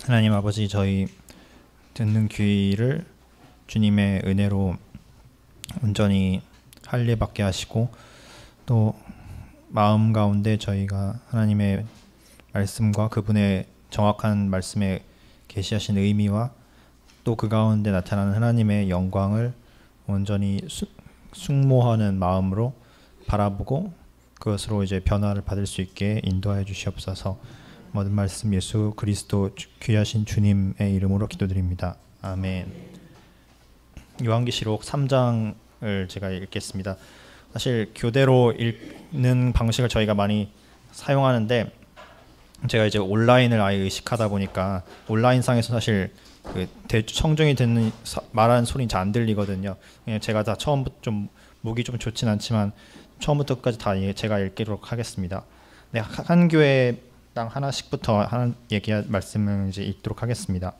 하나님 아버지, 저희 듣는 귀를 주님의 은혜로 온전히 할례받게 하시고, 또 마음 가운데 저희가 하나님의 말씀과 그분의 정확한 말씀에 계시하신 의미와 또 그 가운데 나타나는 하나님의 영광을 온전히 숙모하는 마음으로 바라보고 그것으로 이제 변화를 받을 수 있게 인도하여 주시옵소서. 모든 말씀 예수 그리스도 귀하신 주님의 이름으로 기도드립니다. 아멘. 요한계시록 3장을 제가 읽겠습니다. 사실 교대로 읽는 방식을 저희가 많이 사용하는데, 제가 이제 온라인을 아예 의식하다 보니까 온라인상에서 사실 그 청중이 듣는 말하는 소리는 잘 안 들리거든요. 그냥 제가 다 처음부터 좀 목이 좀 좋진 않지만 처음부터까지 다 제가 읽도록 하겠습니다. 네, 한 교회당 하나씩부터 하나 말씀을 이제 읽도록 하겠습니다.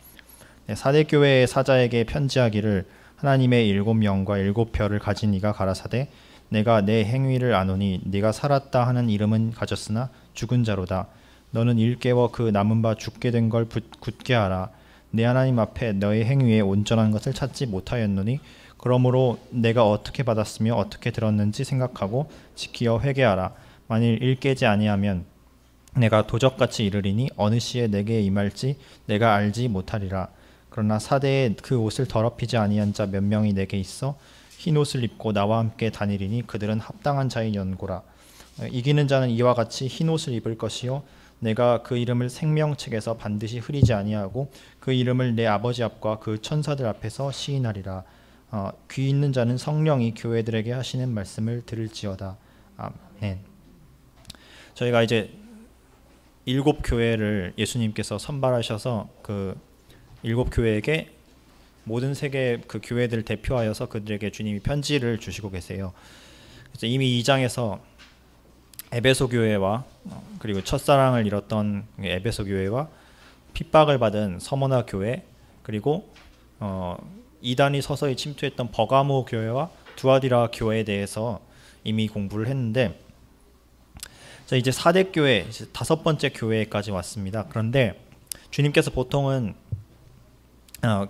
네, 사대 교회의 사자에게 편지하기를, 하나님의 7영과 7별을 가진 이가 가라사대, 내가 내 행위를 아노니 네가 살았다 하는 이름은 가졌으나 죽은 자로다. 너는 일 깨워 그 남은 바 죽게 된 걸 굳게 하라. 내 하나님 앞에 너의 행위에 온전한 것을 찾지 못하였노니 그러므로 내가 어떻게 받았으며 어떻게 들었는지 생각하고 지키어 회개하라. 만일 일 깨지 아니하면 내가 도적같이 이르리니 어느 시에 내게 임할지 내가 알지 못하리라. 그러나 사대에 그 옷을 더럽히지 아니한 자 몇 명이 내게 있어 흰 옷을 입고 나와 함께 다니리니 그들은 합당한 자의 연고라. 이기는 자는 이와 같이 흰 옷을 입을 것이요 내가 그 이름을 생명책에서 반드시 흐리지 아니하고 그 이름을 내 아버지 앞과 그 천사들 앞에서 시인하리라. 귀 있는 자는 성령이 교회들에게 하시는 말씀을 들을지어다. 아멘. 저희가 이제 7교회를 예수님께서 선발하셔서 그 7교회에게 모든 세계 그 교회들을 대표하여서 그들에게 주님이 편지를 주시고 계세요. 그래서 이미 2장에서 에베소 교회와 그리고 첫사랑을 잃었던 에베소 교회와 핍박을 받은 서머나 교회, 그리고 이단이 서서히 침투했던 버가모 교회와 두아디라 교회에 대해서 이미 공부를 했는데, 자, 이제 4대 교회, 이제 5번째 교회까지 왔습니다. 그런데 주님께서 보통은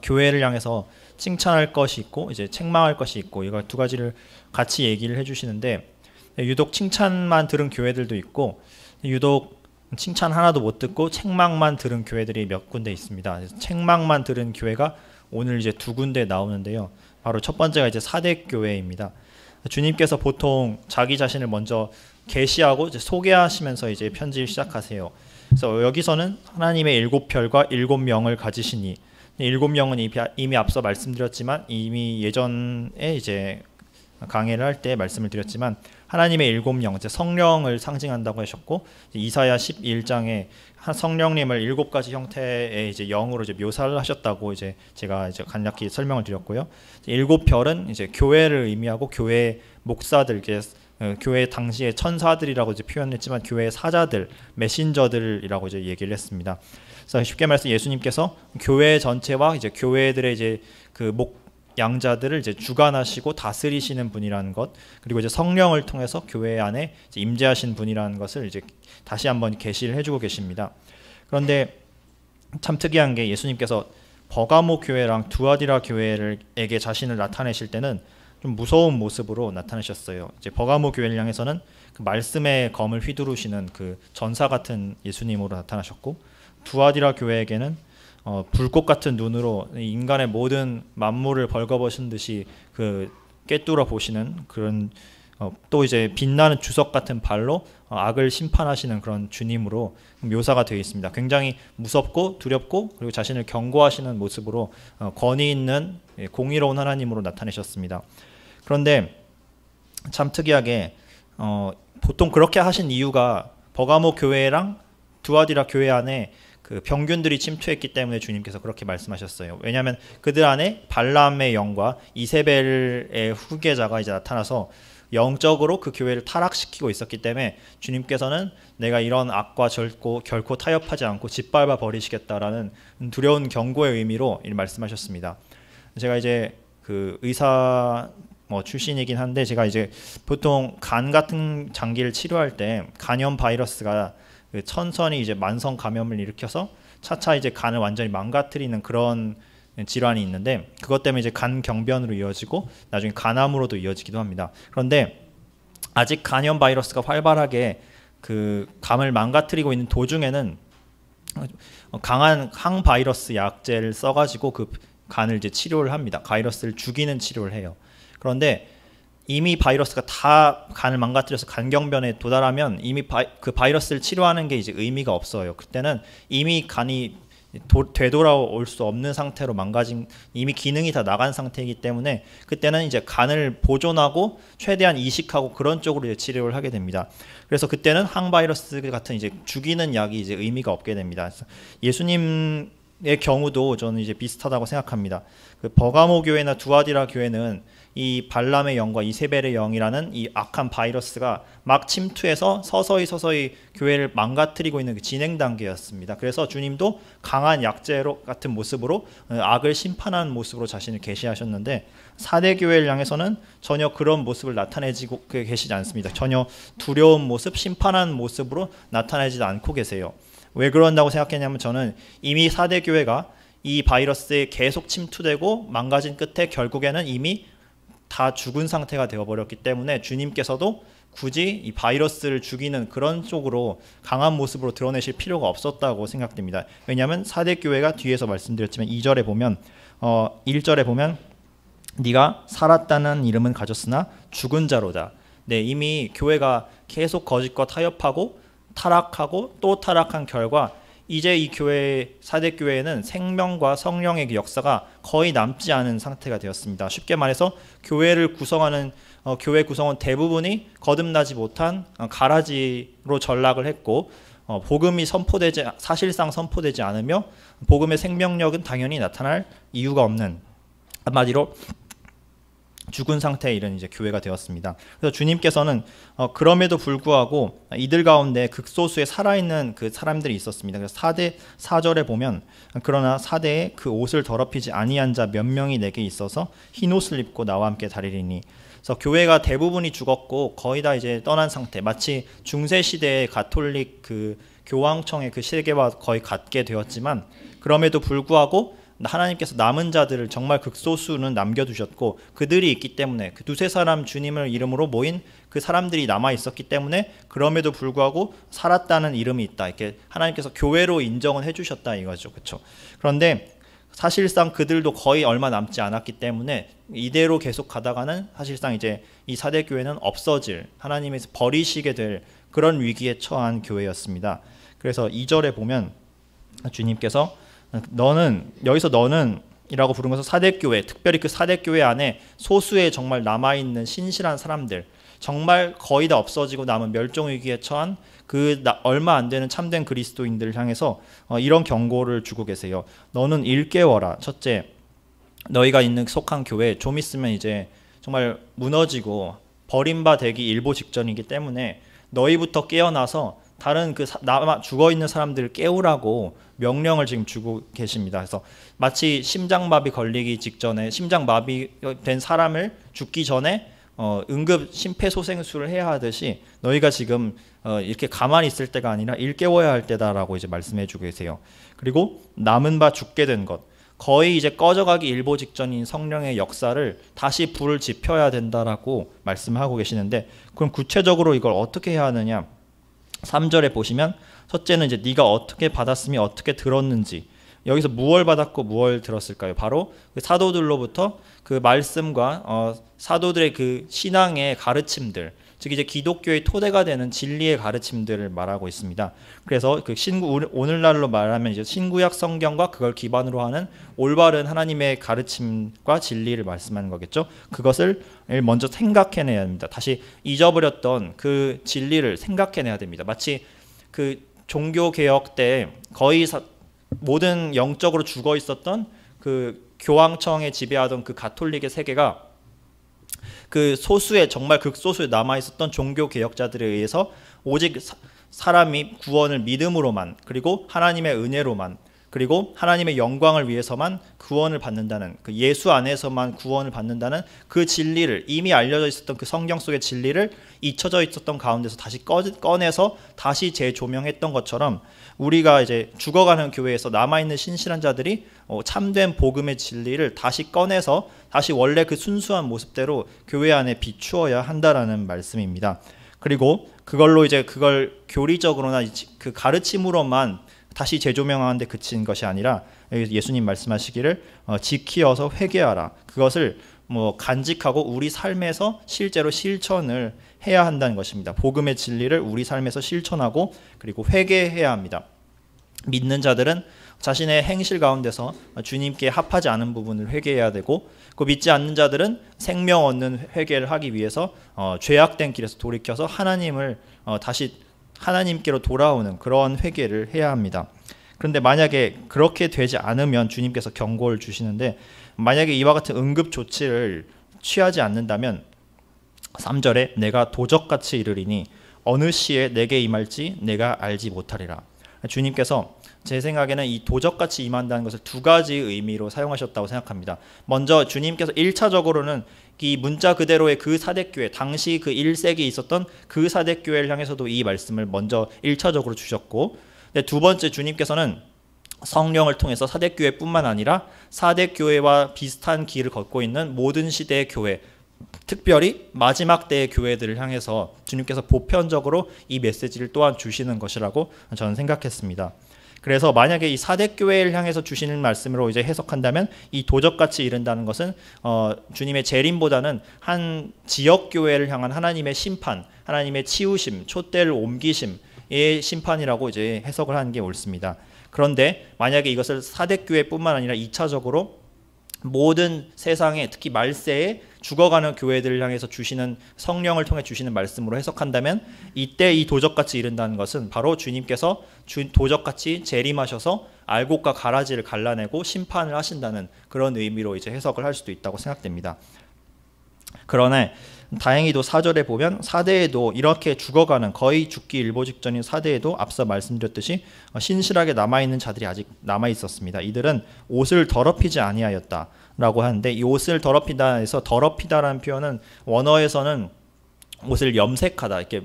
교회를 향해서 칭찬할 것이 있고 이제 책망할 것이 있고, 이걸 두 가지를 같이 얘기를 해주시는데, 유독 칭찬만 들은 교회들도 있고 유독 칭찬 하나도 못 듣고 책망만 들은 교회들이 몇 군데 있습니다. 책망만 들은 교회가 오늘 이제 2군데 나오는데요. 바로 첫 번째가 이제 4대 교회입니다. 주님께서 보통 자기 자신을 먼저 계시하고 이제 소개하시면서 이제 편지를 시작하세요. 그래서 여기서는 하나님의 7별과 7명을 가지시니, 7명은 이미 앞서 말씀드렸지만, 이미 예전에 이제 강해를 할 때 말씀을 드렸지만, 하나님의 7명, 이제 성령을 상징한다고 하셨고, 이사야 11장에 성령님을 7가지 형태의 이제 영으로 이제 묘사를 하셨다고 이제 제가 이제 간략히 설명을 드렸고요. 7별은 이제 교회를 의미하고 교회 목사들, 교회 당시의 천사들이라고 이제 표현했지만 교회의 사자들, 메신저들이라고 이제 얘기를 했습니다. 그래서 쉽게 말해서 예수님께서 교회 전체와 이제 교회들의 이제 그 양자들을 이제 주관하시고 다스리시는 분이라는 것, 그리고 이제 성령을 통해서 교회 안에 이제 임재하신 분이라는 것을 이제 다시 한번 계시를 해주고 계십니다. 그런데 참 특이한 게, 예수님께서 버가모 교회랑 두아디라 교회에게 자신을 나타내실 때는 좀 무서운 모습으로 나타내셨어요. 이제 버가모 교회를 향해서는 그 말씀의 검을 휘두르시는 그 전사 같은 예수님으로 나타나셨고, 두아디라 교회에게는 불꽃 같은 눈으로 인간의 모든 만물을 벌거벗은 듯이 그 꿰뚫어 보시는 그런, 또 이제 빛나는 주석 같은 발로 악을 심판하시는 그런 주님으로 묘사가 되어 있습니다. 굉장히 무섭고 두렵고 그리고 자신을 경고하시는 모습으로 권위 있는 공의로운 하나님으로 나타내셨습니다. 그런데 참 특이하게 보통 그렇게 하신 이유가 버가모 교회랑 두아디라 교회 안에 그 병균들이 침투했기 때문에 주님께서 그렇게 말씀하셨어요. 왜냐하면 그들 안에 발람의 영과 이세벨의 후계자가 이제 나타나서 영적으로 그 교회를 타락시키고 있었기 때문에 주님께서는 내가 이런 악과 결코 타협하지 않고 짓밟아 버리시겠다라는 두려운 경고의 의미로 말씀하셨습니다. 제가 이제 그 의사 출신이긴 한데, 제가 이제 보통 간 같은 장기를 치료할 때 간염 바이러스가 천천히 이제 만성 감염을 일으켜서 차차 이제 간을 완전히 망가뜨리는 그런 질환이 있는데, 그것 때문에 이제 간 경변으로 이어지고 나중에 간암으로도 이어지기도 합니다. 그런데 아직 간염 바이러스가 활발하게 그 감을 망가뜨리고 있는 도중에는 강한 항바이러스 약제를 써가지고 그 간을 이제 치료를 합니다. 바이러스를 죽이는 치료를 해요. 그런데 이미 바이러스가 다 간을 망가뜨려서 간경변에 도달하면 이미 그 바이러스를 치료하는 게 이제 의미가 없어요. 그때는 이미 간이 되돌아올 수 없는 상태로 망가진, 이미 기능이 다 나간 상태이기 때문에 그때는 이제 간을 보존하고 최대한 이식하고 그런 쪽으로 이제 치료를 하게 됩니다. 그래서 그때는 항바이러스 같은 이제 죽이는 약이 이제 의미가 없게 됩니다. 그래서 예수님의 경우도 저는 이제 비슷하다고 생각합니다. 그 버가모 교회나 두아디라 교회는 이 발람의 영과 이세벨의 영이라는 이 악한 바이러스가 막 침투해서 서서히 교회를 망가뜨리고 있는 그 진행 단계였습니다. 그래서 주님도 강한 약제로 같은 모습으로 악을 심판하는 모습으로 자신을 계시하셨는데, 사대 교회를 향해서는 전혀 그런 모습을 나타내지고 계시지 않습니다. 전혀 두려운 모습, 심판하는 모습으로 나타내지도 않고 계세요. 왜 그런다고 생각했냐면, 저는 이미 사대 교회가 이 바이러스에 계속 침투되고 망가진 끝에 결국에는 이미 다 죽은 상태가 되어버렸기 때문에 주님께서도 굳이 이 바이러스를 죽이는 그런 쪽으로 강한 모습으로 드러내실 필요가 없었다고 생각됩니다. 왜냐하면 사대 교회가 뒤에서 말씀드렸지만 2절에 보면 1절에 보면 네가 살았다는 이름은 가졌으나 죽은 자로다. 네, 이미 교회가 계속 거짓과 타협하고 타락하고 또 타락한 결과 이제 이 교회, 사대 교회에는 생명과 성령의 역사가 거의 남지 않은 상태가 되었습니다. 쉽게 말해서 교회를 구성하는 교회 구성원 대부분이 거듭나지 못한 가라지로 전락을 했고, 복음이 사실상 선포되지 않으며 복음의 생명력은 당연히 나타날 이유가 없는, 한마디로 죽은 상태에 이른 이제 교회가 되었습니다. 그래서 주님께서는 그럼에도 불구하고 이들 가운데 극소수의 살아있는 그 사람들이 있었습니다. 그래서 4절에 보면 그러나 사대에 그 옷을 더럽히지 아니한 자 몇 명이 내게 있어서 흰 옷을 입고 나와 함께 다니리니. 그래서 교회가 대부분이 죽었고 거의 다 이제 떠난 상태, 마치 중세 시대의 가톨릭 그 교황청의 그 세계와 거의 같게 되었지만, 그럼에도 불구하고 하나님께서 남은 자들을 정말 극소수는 남겨두셨고, 그들이 있기 때문에 그 두세 사람 주님을 이름으로 모인 그 사람들이 남아 있었기 때문에 그럼에도 불구하고 살았다는 이름이 있다, 이렇게 하나님께서 교회로 인정을 해주셨다 이거죠. 그렇죠? 그런데 사실상 그들도 거의 얼마 남지 않았기 때문에 이대로 계속 가다가는 사실상 이제 이 사대 교회는 없어질, 하나님에서 버리시게 될 그런 위기에 처한 교회였습니다. 그래서 2절에 보면 주님께서 너는, 여기서 너는 이라고 부른 것은 사대교회, 특별히 그 사대교회 안에 소수의 정말 남아있는 신실한 사람들, 정말 거의 다 없어지고 남은 멸종위기에 처한 그 얼마 안 되는 참된 그리스도인들을 향해서 이런 경고를 주고 계세요. 너는 일깨워라. 첫째, 너희가 있는 속한 교회 좀 있으면 이제 정말 무너지고 버림받기 일보 직전이기 때문에 너희부터 깨어나서 다른 그 남아 죽어 있는 사람들을 깨우라고 명령을 지금 주고 계십니다. 그래서 마치 심장마비 걸리기 직전에, 심장마비 된 사람을 죽기 전에 응급 심폐소생술을 해야 하듯이 너희가 지금 이렇게 가만히 있을 때가 아니라 일깨워야 할 때다라고 이제 말씀해주고 계세요. 그리고 남은 바 죽게 된 것, 거의 이제 꺼져가기 일보 직전인 성령의 역사를 다시 불을 지펴야 된다라고 말씀하고 계시는데, 그럼 구체적으로 이걸 어떻게 해야 하느냐? 3절에 보시면 첫째는 이제 네가 어떻게 받았으며 어떻게 들었는지, 여기서 무엇을 받았고 무엇을 들었을까요? 바로 그 사도들로부터 그 말씀과 사도들의 그 신앙의 가르침들, 즉 이제 기독교의 토대가 되는 진리의 가르침들을 말하고 있습니다. 그래서 그 오늘날로 말하면 이제 신구약 성경과 그걸 기반으로 하는 올바른 하나님의 가르침과 진리를 말씀하는 거겠죠. 그것을 먼저 생각해내야 합니다. 다시 잊어버렸던 그 진리를 생각해내야 됩니다. 마치 그 종교 개혁 때 거의 모든 영적으로 죽어 있었던 그 교황청에 지배하던 그 가톨릭의 세계가 그 소수의, 정말 극소수에 남아있었던 종교 개혁자들에 의해서 오직 사람이 구원을 믿음으로만, 그리고 하나님의 은혜로만, 그리고 하나님의 영광을 위해서만 구원을 받는다는, 그 예수 안에서만 구원을 받는다는 그 진리를, 이미 알려져 있었던 그 성경 속의 진리를 잊혀져 있었던 가운데서 다시 꺼내서 다시 재조명했던 것처럼, 우리가 이제 죽어가는 교회에서 남아있는 신실한 자들이 참된 복음의 진리를 다시 꺼내서 다시 원래 그 순수한 모습대로 교회 안에 비추어야 한다라는 말씀입니다. 그리고 그걸로 이제 그걸 교리적으로나 그 가르침으로만 다시 재조명하는 데 그친 것이 아니라, 예수님 말씀하시기를 지키어서 회개하라, 그것을 간직하고 우리 삶에서 실제로 실천을 해야 한다는 것입니다. 복음의 진리를 우리 삶에서 실천하고 그리고 회개해야 합니다. 믿는 자들은 자신의 행실 가운데서 주님께 합하지 않은 부분을 회개해야 되고, 그 믿지 않는 자들은 생명 얻는 회개를 하기 위해서 죄악된 길에서 돌이켜서 하나님을 다시 하나님께로 돌아오는 그런 회개를 해야 합니다. 그런데 만약에 그렇게 되지 않으면 주님께서 경고를 주시는데, 만약에 이와 같은 응급 조치를 취하지 않는다면 3절에 내가 도적같이 이르리니 어느 시에 내게 임할지 내가 알지 못하리라. 주님께서 제 생각에는 이 도적같이 임한다는 것을 두 가지 의미로 사용하셨다고 생각합니다. 먼저 주님께서 1차적으로는 이 문자 그대로의 그 사대교회, 당시 그 1세기에 있었던 그 사대교회를 향해서도 이 말씀을 먼저 1차적으로 주셨고, 두 번째, 주님께서는 성령을 통해서 사대교회뿐만 아니라 사대교회와 비슷한 길을 걷고 있는 모든 시대의 교회, 특별히 마지막 때의 교회들을 향해서 주님께서 보편적으로 이 메시지를 또한 주시는 것이라고 저는 생각했습니다. 그래서 만약에 이 사대교회를 향해서 주시는 말씀으로 이제 해석한다면, 이 도적같이 이른다는 것은 주님의 재림보다는 한 지역교회를 향한 하나님의 심판, 하나님의 치우심, 촛대를 옮기심의 심판이라고 이제 해석을 하는 게 옳습니다. 그런데 만약에 이것을 사대교회뿐만 아니라 2차적으로 모든 세상에, 특히 말세에 죽어가는 교회들을 향해서 주시는, 성령을 통해 주시는 말씀으로 해석한다면, 이때 이 도적같이 이른다는 것은 바로 주님께서 도적같이 재림하셔서 알곡과 가라지를 갈라내고 심판을 하신다는 그런 의미로 이제 해석을 할 수도 있다고 생각됩니다. 그러나 다행히도 4절에 보면 사대에도 이렇게 죽어가는, 거의 죽기 일보 직전인 사대에도 앞서 말씀드렸듯이 신실하게 남아있는 자들이 아직 남아있었습니다. 이들은 옷을 더럽히지 아니하였다 라고 하는데, 이 옷을 더럽히다에서 더럽히다라는 표현은 원어에서는 옷을 염색하다, 이렇게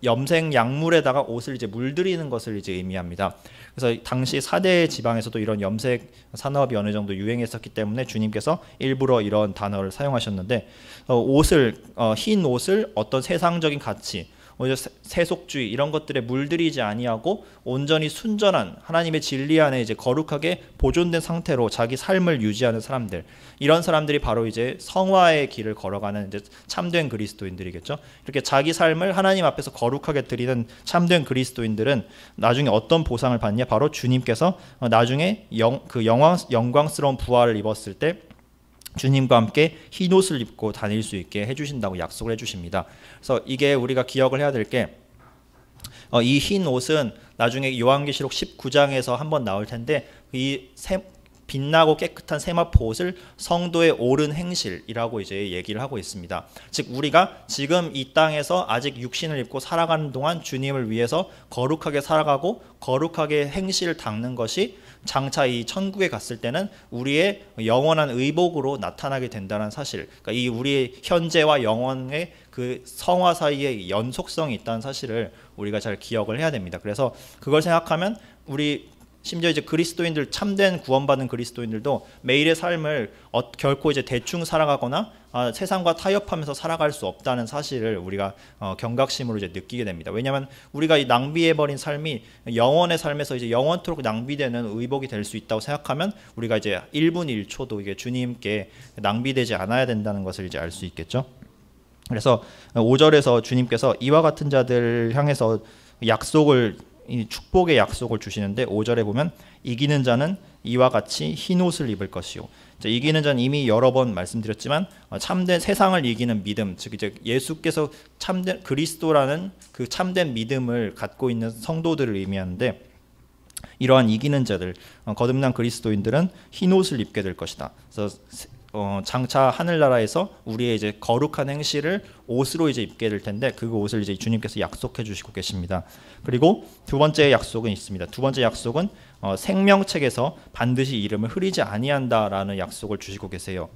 염색 약물에다가 옷을 이제 물들이는 것을 이제 의미합니다. 그래서 당시 사대 지방에서도 이런 염색 산업이 어느 정도 유행했었기 때문에 주님께서 일부러 이런 단어를 사용하셨는데, 옷을 흰 옷을 어떤 세상적인 가치, 세속주의 이런 것들에 물들이지 아니하고 온전히 순전한 하나님의 진리 안에 이제 거룩하게 보존된 상태로 자기 삶을 유지하는 사람들, 이런 사람들이 바로 이제 성화의 길을 걸어가는 이제 참된 그리스도인들이겠죠. 이렇게 자기 삶을 하나님 앞에서 거룩하게 드리는 참된 그리스도인들은 나중에 어떤 보상을 받냐? 바로 주님께서 나중에 영광스러운 부활을 입었을 때 주님과 함께 흰 옷을 입고 다닐 수 있게 해주신다고 약속을 해주십니다. 그래서 이게 우리가 기억을 해야 될 게, 이 흰 옷은 나중에 요한계시록 19장에서 한번 나올 텐데, 이 빛나고 깨끗한 세마포 옷을 성도의 옳은 행실이라고 이제 얘기를 하고 있습니다. 즉 우리가 지금 이 땅에서 아직 육신을 입고 살아가는 동안 주님을 위해서 거룩하게 살아가고 거룩하게 행실을 닦는 것이 장차 이 천국에 갔을 때는 우리의 영원한 의복으로 나타나게 된다는 사실, 그러니까 이 우리의 현재와 영원의 그 성화 사이에 연속성이 있다는 사실을 우리가 잘 기억을 해야 됩니다. 그래서 그걸 생각하면 우리 심지어 이제 그리스도인들, 참된 구원받은 그리스도인들도 매일의 삶을 결코 이제 대충 살아가거나 세상과 타협하면서 살아갈 수 없다는 사실을 우리가 경각심으로 이제 느끼게 됩니다. 왜냐하면 우리가 이 낭비해버린 삶이 영원의 삶에서 이제 영원토록 낭비되는 의복이 될 수 있다고 생각하면 우리가 이제 1분 1초도 이게 주님께 낭비되지 않아야 된다는 것을 이제 알 수 있겠죠. 그래서 5절에서 주님께서 이와 같은 자들 향해서 이 축복의 약속을 주시는데, 5절에 보면 이기는 자는 이와 같이 흰 옷을 입을 것이요. 이기는 자는 이미 여러 번 말씀드렸지만 참된 세상을 이기는 믿음, 즉 이제 예수께서 참된 그리스도라는 그 참된 믿음을 갖고 있는 성도들을 의미하는데, 이러한 이기는 자들, 거듭난 그리스도인들은 흰 옷을 입게 될 것이다. 그래서 장차 하늘나라에서 우리의 이제 거룩한 행실을 옷으로 이제 입게 될 텐데, 그 옷을 이제 주님께서 약속해 주시고 계십니다. 그리고 두 번째 약속은 있습니다. 두 번째 약속은 생명책에서 반드시 이름을 흐리지 아니한다라는 약속을 주시고 계세요.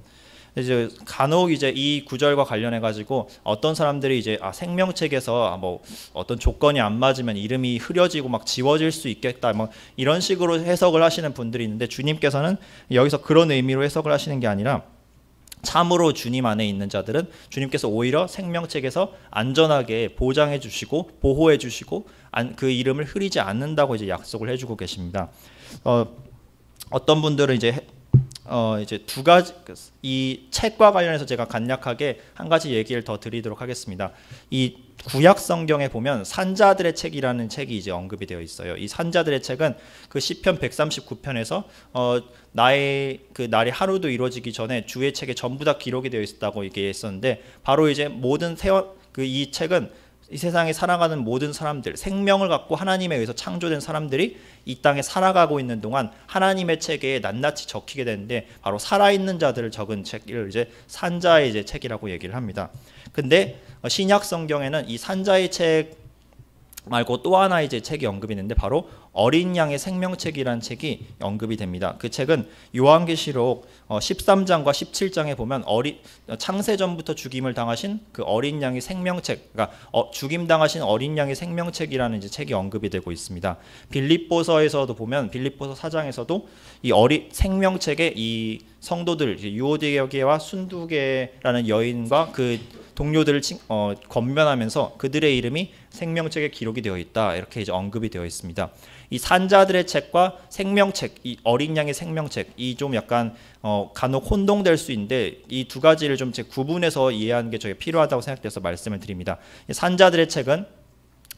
이제 간혹 이제 이 구절과 관련해 가지고 어떤 사람들이 이제 생명책에서 뭐 어떤 조건이 안 맞으면 이름이 흐려지고 막 지워질 수 있겠다 뭐 이런 식으로 해석을 하시는 분들이 있는데, 주님께서는 여기서 그런 의미로 해석을 하시는 게 아니라 참으로 주님 안에 있는 자들은 주님께서 오히려 생명책에서 안전하게 보장해 주시고 보호해 주시고 그 이름을 흐리지 않는다고 이제 약속을 해주고 계십니다. 어떤 분들은 이제 두 가지, 이 책과 관련해서 제가 간략하게 한 가지 얘기를 더 드리도록 하겠습니다. 이 구약 성경에 보면 산자들의 책이라는 책이 이제 언급이 되어 있어요. 이 산자들의 책은 그 시편 139편에서 나의 그 날이 하루도 이루어지기 전에 주의 책에 전부 다 기록이 되어 있었다고 얘기했었는데, 바로 이제 모든 이 책은 이 세상에 살아가는 모든 사람들, 생명을 갖고 하나님에 의해서 창조된 사람들이 이 땅에 살아가고 있는 동안 하나님의 책에 낱낱이 적히게 되는데, 바로 살아있는 자들을 적은 책을 이제 산자의 이제 책이라고 얘기를 합니다. 근데 신약 성경에는 이 산자의 책 말고 또 하나 이제 책이 언급이 있는데, 바로 어린 양의 생명책이라는 책이 언급이 됩니다. 그 책은 요한계시록 13장과 17장에 보면 창세전부터 죽임을 당하신 그 어린 양의 생명책, 그러니까 죽임 당하신 어린 양의 생명책이라는 이제 책이 언급이 되고 있습니다. 빌립보서에서도 보면 빌립보서 4장에서도 이 생명책에 이 성도들 유오디게와 순두게라는 여인과 그 동료들을 권면하면서 그들의 이름이 생명책에 기록이 되어 있다, 이렇게 이제 언급이 되어 있습니다. 이 산자들의 책과 생명책, 이 어린 양의 생명책, 이 좀 약간 간혹 혼동될 수 있는데 이 두 가지를 좀 구분해서 이해하는 게 저희 필요하다고 생각돼서 말씀을 드립니다. 산자들의 책은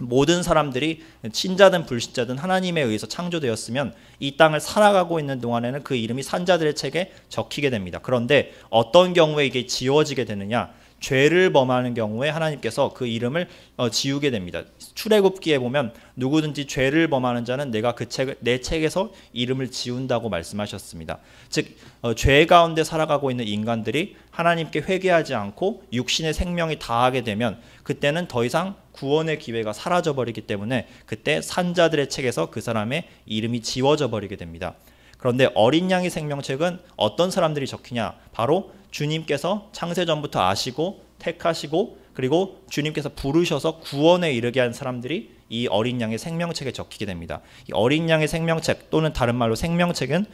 모든 사람들이 신자든 불신자든 하나님에 의해서 창조되었으면 이 땅을 살아가고 있는 동안에는 그 이름이 산자들의 책에 적히게 됩니다. 그런데 어떤 경우에 이게 지워지게 되느냐? 죄를 범하는 경우에 하나님께서 그 이름을 지우게 됩니다. 출애굽기에 보면 누구든지 죄를 범하는 자는 내가 내 책에서 이름을 지운다고 말씀하셨습니다. 즉 죄 가운데 살아가고 있는 인간들이 하나님께 회개하지 않고 육신의 생명이 다하게 되면 그때는 더 이상 구원의 기회가 사라져 버리기 때문에 그때 산자들의 책에서 그 사람의 이름이 지워져 버리게 됩니다. 그런데 어린 양의 생명책은 어떤 사람들이 적히냐? 바로 주님께서 창세전부터 아시고 택하시고 그리고 주님께서 부르셔서 구원에 이르게 한 사람들이 이 어린 양의 생명책에 적히게 됩니다. 이 어린 양의 생명책 또는 다른 말로 생명책은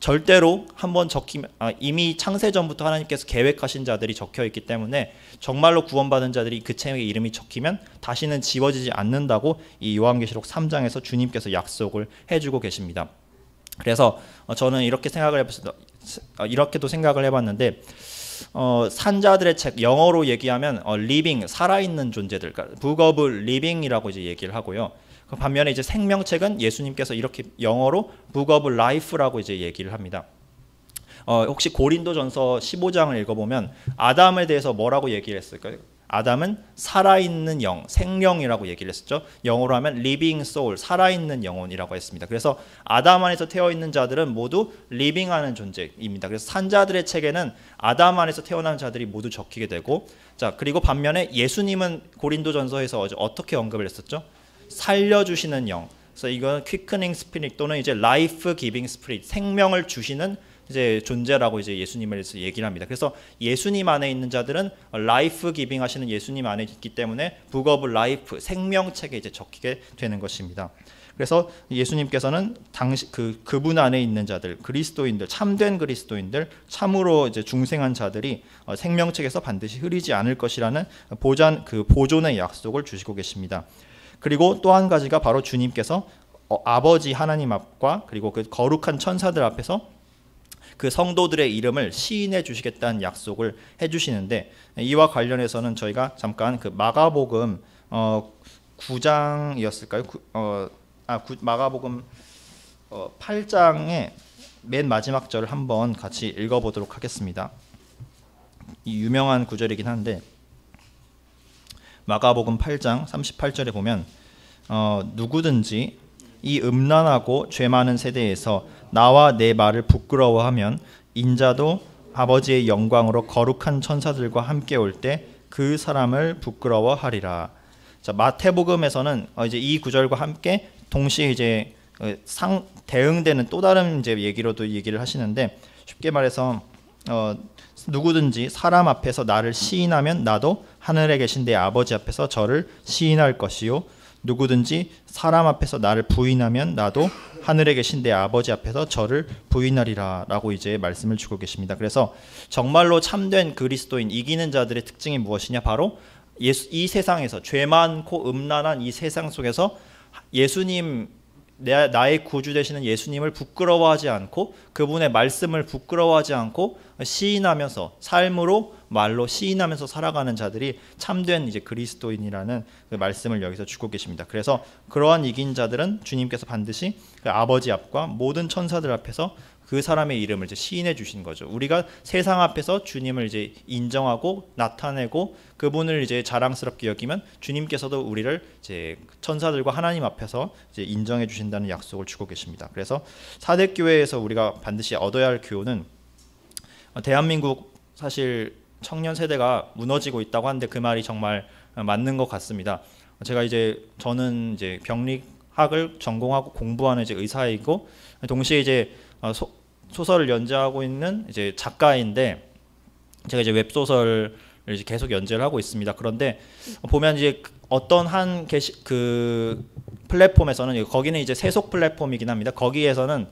절대로 한번 적히면 이미 창세전부터 하나님께서 계획하신 자들이 적혀 있기 때문에 정말로 구원받은 자들이 그 책에 이름이 적히면 다시는 지워지지 않는다고 이 요한계시록 3장에서 주님께서 약속을 해주고 계십니다. 그래서 저는 이렇게도 생각을 해봤는데, 산자들의 책, 영어로 얘기하면 living, 살아있는 존재들, 그러니까 book of living이라고 이제 얘기를 하고요. 반면에 이제 생명책은 예수님께서 이렇게 영어로 book of life라고 이제 얘기를 합니다. 혹시 고린도전서 15장을 읽어보면 아담에 대해서 뭐라고 얘기를 했을까요? 아담은 살아있는 영, 생령이라고 얘기를 했었죠. 영어로 하면 living soul, 살아있는 영혼이라고 했습니다. 그래서 아담 안에서 태어있는 자들은 모두 living하는 존재입니다. 그래서 산자들의 책에는 아담 안에서 태어난 자들이 모두 적히게 되고, 자 그리고 반면에 예수님은 고린도전서에서 어떻게 언급을 했었죠? 살려주시는 영. 그래서 이건 quickening spirit 또는 이제 life giving spirit, 생명을 주시는 이제 존재라고 이제 예수님을 얘기를 합니다. 그래서 예수님 안에 있는 자들은 라이프 기빙 하시는 예수님 안에 있기 때문에 북 오브 라이프, 생명책에 이제 적히게 되는 것입니다. 그래서 예수님께서는 그분 안에 있는 자들, 그리스도인들, 참된 그리스도인들, 참으로 이제 중생한 자들이 생명책에서 반드시 흐리지 않을 것이라는 보존의 약속을 주시고 계십니다. 그리고 또 한 가지가 바로 주님께서 아버지 하나님 앞과 그리고 그 거룩한 천사들 앞에서 그 성도들의 이름을 시인해 주시겠다는 약속을 해주시는데, 이와 관련해서는 저희가 잠깐 그 마가복음 9장이었을까요? 마가복음 8장의 맨 마지막 절을 한번 같이 읽어보도록 하겠습니다. 이 유명한 구절이긴 한데, 마가복음 8장 38절에 보면 누구든지 이 음란하고 죄 많은 세대에서 나와 내 말을 부끄러워하면 인자도 아버지의 영광으로 거룩한 천사들과 함께 올 때 그 사람을 부끄러워하리라. 자, 마태복음에서는 이제 이 구절과 함께 동시에 이제 대응되는 또 다른 이제 얘기로도 얘기를 하시는데, 쉽게 말해서 누구든지 사람 앞에서 나를 시인하면 나도 하늘에 계신 내 아버지 앞에서 저를 시인할 것이요, 누구든지 사람 앞에서 나를 부인하면 나도 하늘에 계신 내 아버지 앞에서 저를 부인하리라 라고 이제 말씀을 주고 계십니다. 그래서 정말로 참된 그리스도인, 이기는 자들의 특징이 무엇이냐, 바로 이 세상에서, 죄 많고 음란한 이 세상 속에서 예수님, 나의 구주 되시는 예수님을 부끄러워하지 않고, 그분의 말씀을 부끄러워하지 않고 시인하면서, 삶으로 말로 시인하면서 살아가는 자들이 참된 이제 그리스도인이라는 그 말씀을 여기서 주고 계십니다. 그래서 그러한 이긴 자들은 주님께서 반드시 그 아버지 앞과 모든 천사들 앞에서 그 사람의 이름을 이제 시인해 주신 거죠. 우리가 세상 앞에서 주님을 이제 인정하고 나타내고 그분을 이제 자랑스럽게 여기면 주님께서도 우리를 이제 천사들과 하나님 앞에서 이제 인정해 주신다는 약속을 주고 계십니다. 그래서 사대 교회에서 우리가 반드시 얻어야 할 교훈은, 대한민국 사실 청년 세대가 무너지고 있다고 하는데 그 말이 정말 맞는 것 같습니다. 저는 이제 병리학을 전공하고 공부하는 이제 의사이고, 동시에 이제 소설을 연재하고 있는 이제 작가인데, 제가 이제 웹소설을 이제 계속 연재를 하고 있습니다. 그런데 보면 이제 어떤 한 그 플랫폼에서는, 거기는 이제 세속 플랫폼이긴 합니다. 거기에서는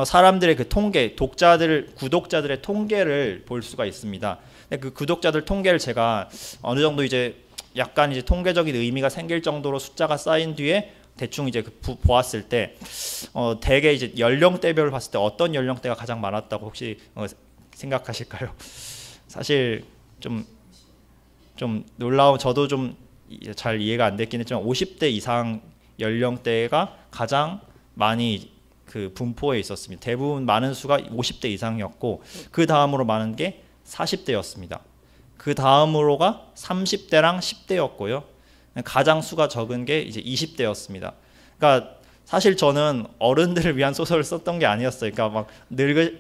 사람들의 그 통계, 구독자들의 통계를 볼 수가 있습니다. 근데 그 구독자들 통계를 제가 어느 정도 이제 약간 이제 통계적인 의미가 생길 정도로 숫자가 쌓인 뒤에 대충 이제 보았을 때, 대개 이제 연령대별로 봤을 때 어떤 연령대가 가장 많았다고 혹시 생각하실까요? 사실 좀 놀라운, 저도 좀 잘 이해가 안 됐긴 했지만 50대 이상 연령대가 가장 많이 그 분포에 있었습니다. 대부분 많은 수가 50대 이상이었고, 그 다음으로 많은 게 40대였습니다. 그 다음으로가 30대랑 10대였고요. 가장 수가 적은 게 이제 20대였습니다. 그러니까 사실 저는 어른들을 위한 소설을 썼던 게 아니었어요. 그러니까 막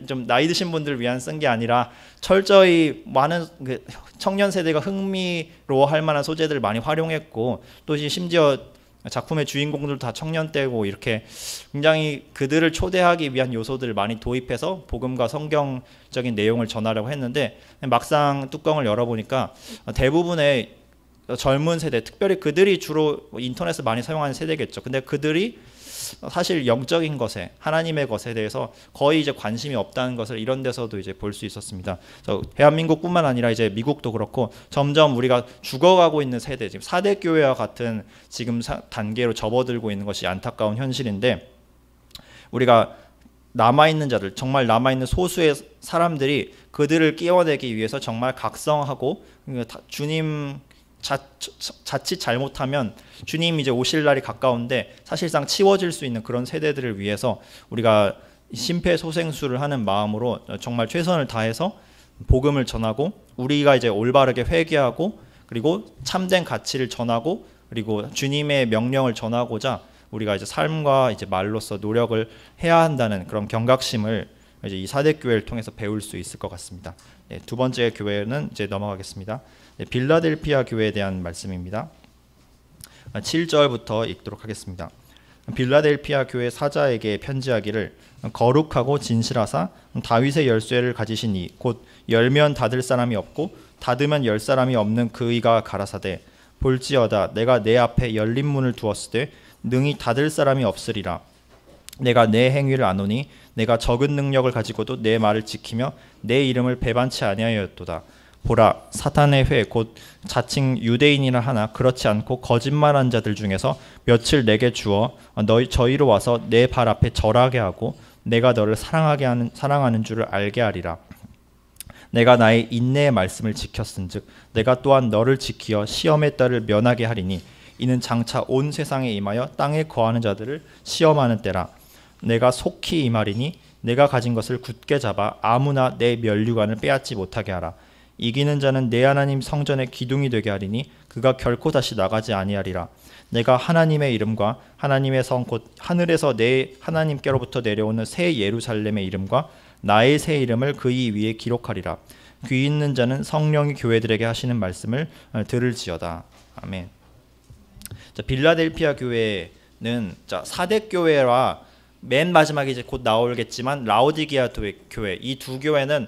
좀 나이 드신 분들을 위한 쓴 게 아니라 철저히 많은 그 청년 세대가 흥미로워할 만한 소재들을 많이 활용했고, 또 심지어 작품의 주인공들도 다 청년 때고, 이렇게 굉장히 그들을 초대하기 위한 요소들을 많이 도입해서 복음과 성경적인 내용을 전하려고 했는데, 막상 뚜껑을 열어보니까 대부분의 젊은 세대, 특별히 그들이 주로 인터넷을 많이 사용하는 세대겠죠. 근데 그들이 사실 영적인 것에, 하나님의 것에 대해서 거의 이제 관심이 없다는 것을 이런 데서도 이제 볼 수 있었습니다. 그래서 대한민국뿐만 아니라 이제 미국도 그렇고 점점 우리가 죽어가고 있는 세대, 지금 사대 교회와 같은 지금 단계로 접어들고 있는 것이 안타까운 현실인데, 우리가 남아있는 자들, 정말 남아있는 소수의 사람들이 그들을 끼워내기 위해서 정말 각성하고, 주님 자칫 잘못하면 주님 이제 오실 날이 가까운데 사실상 치워질 수 있는 그런 세대들을 위해서 우리가 심폐소생술을 하는 마음으로 정말 최선을 다해서 복음을 전하고, 우리가 이제 올바르게 회개하고, 그리고 참된 가치를 전하고, 그리고 주님의 명령을 전하고자 우리가 이제 삶과 이제 말로써 노력을 해야 한다는 그런 경각심을 이제 이 사대 교회를 통해서 배울 수 있을 것 같습니다. 네, 두 번째 교회는 이제 넘어가겠습니다. 네, 빌라델피아 교회에 대한 말씀입니다. 7절부터 읽도록 하겠습니다. 빌라델피아 교회 사자에게 편지하기를, 거룩하고 진실하사 다윗의 열쇠를 가지신 이, 곧 열면 닫을 사람이 없고 닫으면 열 사람이 없는 그이가 가라사대, 볼지어다 내가 내 앞에 열린 문을 두었으되 능히 닫을 사람이 없으리라. 내가 내 행위를 아노니 내가 적은 능력을 가지고도 내 말을 지키며 내 이름을 배반치 아니하였도다. 보라, 사탄의 회, 곧 자칭 유대인이라 하나 그렇지 않고 거짓말한 자들 중에서 며칠 내게 주어 저희로 와서 내 발 앞에 절하게 하고 내가 너를 사랑하는 줄을 알게 하리라. 내가 나의 인내의 말씀을 지켰은즉 내가 또한 너를 지키어 시험의 딸을 면하게 하리니, 이는 장차 온 세상에 임하여 땅에 거하는 자들을 시험하는 때라. 내가 속히 임하리니 내가 가진 것을 굳게 잡아 아무나 내 면류관을 빼앗지 못하게 하라. 이기는 자는 내 하나님 성전의 기둥이 되게 하리니 그가 결코 다시 나가지 아니하리라. 내가 하나님의 이름과 하나님의 성 곧 하늘에서 내 하나님께로부터 내려오는 새 예루살렘의 이름과 나의 새 이름을 그의 위에 기록하리라. 귀 있는 자는 성령이 교회들에게 하시는 말씀을 들을지어다. 아멘. 자, 빌라델피아 교회는 사대 교회와 맨 마지막에 이제 곧 나오겠지만 라오디게아 교회, 이 두 교회는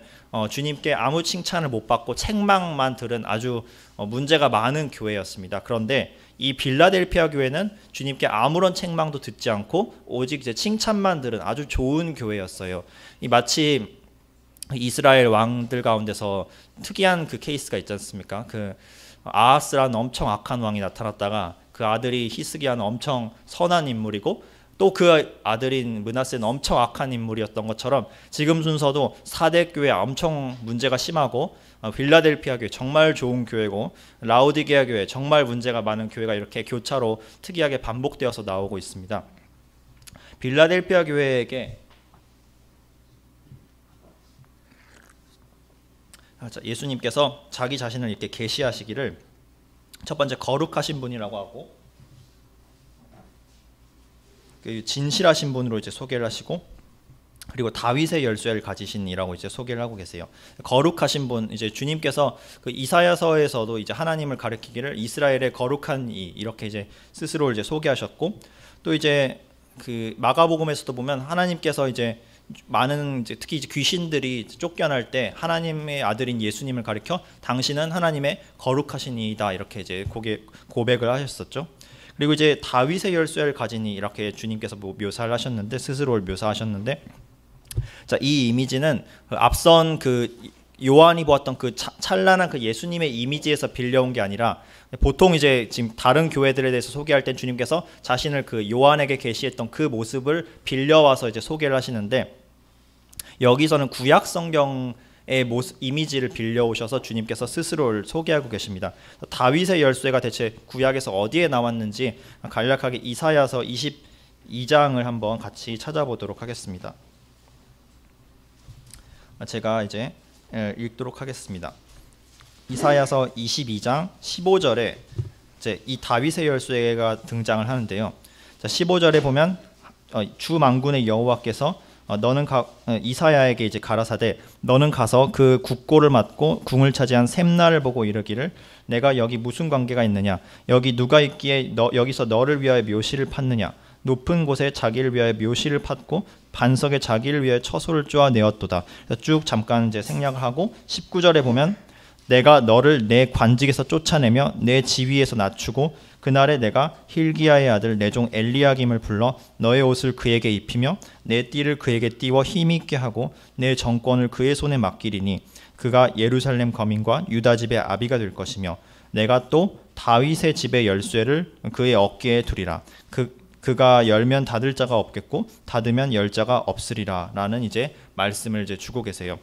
주님께 아무 칭찬을 못 받고 책망만 들은 아주 문제가 많은 교회였습니다. 그런데 이 빌라델피아 교회는 주님께 아무런 책망도 듣지 않고 오직 이제 칭찬만 들은 아주 좋은 교회였어요. 이 마치 이스라엘 왕들 가운데서 특이한 그 케이스가 있지 않습니까? 그 아하스라는 엄청 악한 왕이 나타났다가 그 아들이 히스기야는 엄청 선한 인물이고 또 그 아들인 므낫세는 엄청 악한 인물이었던 것처럼 지금 순서도 4대 교회 엄청 문제가 심하고 빌라델피아 교회 정말 좋은 교회고 라오디게아 교회 정말 문제가 많은 교회가 이렇게 교차로 특이하게 반복되어서 나오고 있습니다. 빌라델피아 교회에게 예수님께서 자기 자신을 이렇게 계시하시기를 첫 번째 거룩하신 분이라고 하고 진실하신 분으로 이제 소개를 하시고 그리고 다윗의 열쇠를 가지신 이라고 이제 소개를 하고 계세요. 거룩하신 분, 이제 주님께서 그 이사야서에서도 이제 하나님을 가리키기를 이스라엘의 거룩한 이 이렇게 이제 스스로를 이제 소개하셨고 또 이제 그 마가복음에서도 보면 하나님께서 이제 많은 이제 특히 이제 귀신들이 쫓겨날 때 하나님의 아들인 예수님을 가리켜 당신은 하나님의 거룩하신 이이다 이렇게 이제 고백을 하셨었죠. 그리고 이제 다윗의 열쇠를 가지니 이렇게 주님께서 묘사를 하셨는데 스스로를 묘사하셨는데 자, 이 이미지는 앞선 그 요한이 보았던 그 찬란한 그 예수님의 이미지에서 빌려온 게 아니라 보통 이제 지금 다른 교회들에 대해서 소개할 때 주님께서 자신을 그 요한에게 계시했던 그 모습을 빌려와서 이제 소개를 하시는데 여기서는 구약 성경의 모습 이미지를 빌려오셔서 주님께서 스스로를 소개하고 계십니다. 다윗의 열쇠가 대체 구약에서 어디에 나왔는지 간략하게 이사야서 22장을 한번 같이 찾아보도록 하겠습니다. 제가 이제 읽도록 하겠습니다. 이사야서 22장 15절에 이제 이 다윗의 열쇠가 등장을 하는데요. 자, 15절에 보면 주 만군의 여호와께서 너는 이사야에게 이제 가라사대 너는 가서 그 국고를 맡고 궁을 차지한 샘나를 보고 이르기를 내가 여기 무슨 관계가 있느냐 여기 누가 있기에 여기서 너를 위하여 묘시를 팠느냐 높은 곳에 자기를 위하여 묘시를 팠고 반석에 자기를 위하여 처소를 쪼아 내었도다. 쭉 잠깐 이제 생략을 하고 19절에 보면 내가 너를 내 관직에서 쫓아내며 내 지위에서 낮추고 그날에 내가 힐기야의 아들 내 종 엘리야김을 불러 너의 옷을 그에게 입히며 내 띠를 그에게 띠워 힘있게 하고 내 정권을 그의 손에 맡기리니 그가 예루살렘 거민과 유다 집의 아비가 될 것이며 내가 또 다윗의 집의 열쇠를 그의 어깨에 두리라. 그가 열면 닫을 자가 없겠고 닫으면 열 자가 없으리라 라는 이제 말씀을 이제 주고 계세요.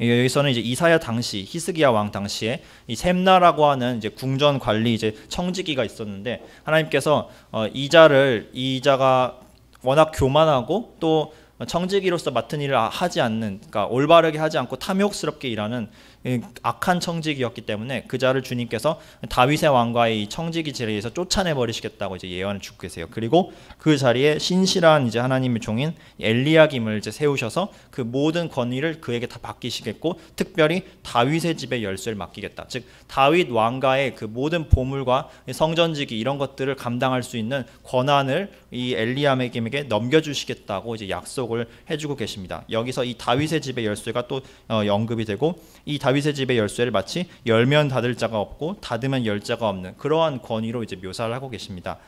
여기서는 이제 이사야 당시 히스기야 왕 당시에 이 셈나라고 하는 이제 궁전 관리 이제 청지기가 있었는데 하나님께서 이 자가 워낙 교만하고 또 청지기로서 맡은 일을 하지 않는, 그러니까 올바르게 하지 않고 탐욕스럽게 일하는 악한 청지기였기 때문에 그 자를 주님께서 다윗의 왕과의 이 청지기 자리에서 쫓아내 버리시겠다고 이제 예언을 주고 계세요. 그리고 그 자리에 신실한 이제 하나님의 종인 엘리야김을 이제 세우셔서 그 모든 권위를 그에게 다 맡기시겠고 특별히 다윗의 집의 열쇠를 맡기겠다. 즉 다윗 왕가의 그 모든 보물과 성전지기 이런 것들을 감당할 수 있는 권한을 이 엘리야김에게 넘겨주시겠다고 이제 약속을 해주고 계십니다. 여기서 이 다윗의 집의 열쇠가 또 언급이 되고 이 다윗의 집의 열쇠를 마치 열면 닫을 자가 없고 닫으면 열 자가 없는 그러한 권위로 이제 묘사를 하고 계십니다.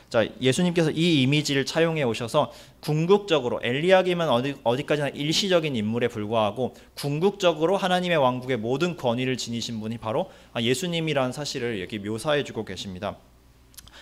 자, 예수님께서 이 이미지를 차용해 오셔서 궁극적으로 엘리야김은 어디까지나 일시적인 인물에 불과하고 궁극적으로 하나님의 왕국의 모든 권위를 지니신 분이 바로 예수님이라는 사실을 여기 묘사해 주고 계십니다.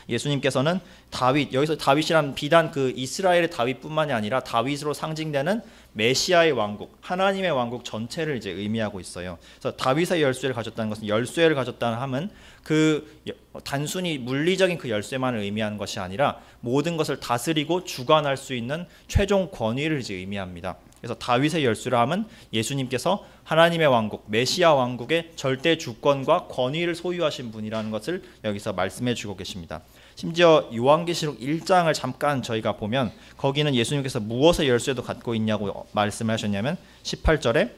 예수님께서는 다윗, 여기서 다윗이란 비단 그 이스라엘의 다윗뿐만이 아니라 다윗으로 상징되는 메시아의 왕국, 하나님의 왕국 전체를 이제 의미하고 있어요. 그래서 다윗의 열쇠를 가졌다는 것은 열쇠를 가졌다는 함은 그 단순히 물리적인 그 열쇠만을 의미하는 것이 아니라 모든 것을 다스리고 주관할 수 있는 최종 권위를 이제 의미합니다. 그래서 다윗의 열쇠라 함은 예수님께서 하나님의 왕국, 메시아 왕국의 절대 주권과 권위를 소유하신 분이라는 것을 여기서 말씀해 주고 계십니다. 심지어 요한계시록 1장을 잠깐 저희가 보면 거기는 예수님께서 무엇의 열쇠도 갖고 있냐고 말씀을 하셨냐면 18절에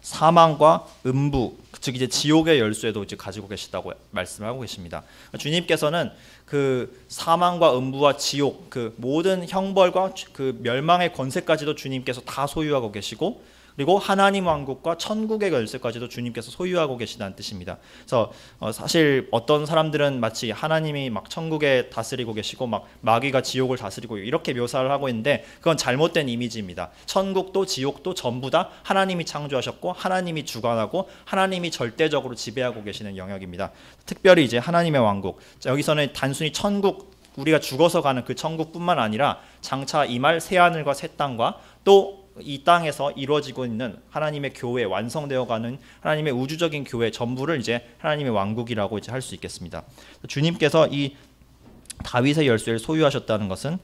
사망과 음부, 즉 이제 지옥의 열쇠도 이제 가지고 계시다고 말씀을 하고 계십니다. 주님께서는 그 사망과 음부와 지옥, 그 모든 형벌과 그 멸망의 권세까지도 주님께서 다 소유하고 계시고, 그리고 하나님 왕국과 천국의 열쇠까지도 주님께서 소유하고 계시다는 뜻입니다. 그래서 사실 어떤 사람들은 마치 하나님이 막 천국에 다스리고 계시고 막 마귀가 지옥을 다스리고 이렇게 묘사를 하고 있는데, 그건 잘못된 이미지입니다. 천국도 지옥도 전부 다 하나님이 창조하셨고 하나님이 주관하고 하나님이 절대적으로 지배하고 계시는 영역입니다. 특별히 이제 하나님의 왕국, 여기서는 단순히 천국, 우리가 죽어서 가는 그 천국뿐만 아니라 장차 임할 새 하늘과 새 땅과 또 이 땅에서 이루어지고 있는 하나님의 교회, 완성되어가는 하나님의 우주적인 교회 전부를 이제 하나님의 왕국이라고 이제 할 수 있겠습니다. 주님께서 이 다윗의 열쇠를 소유하셨다는 것은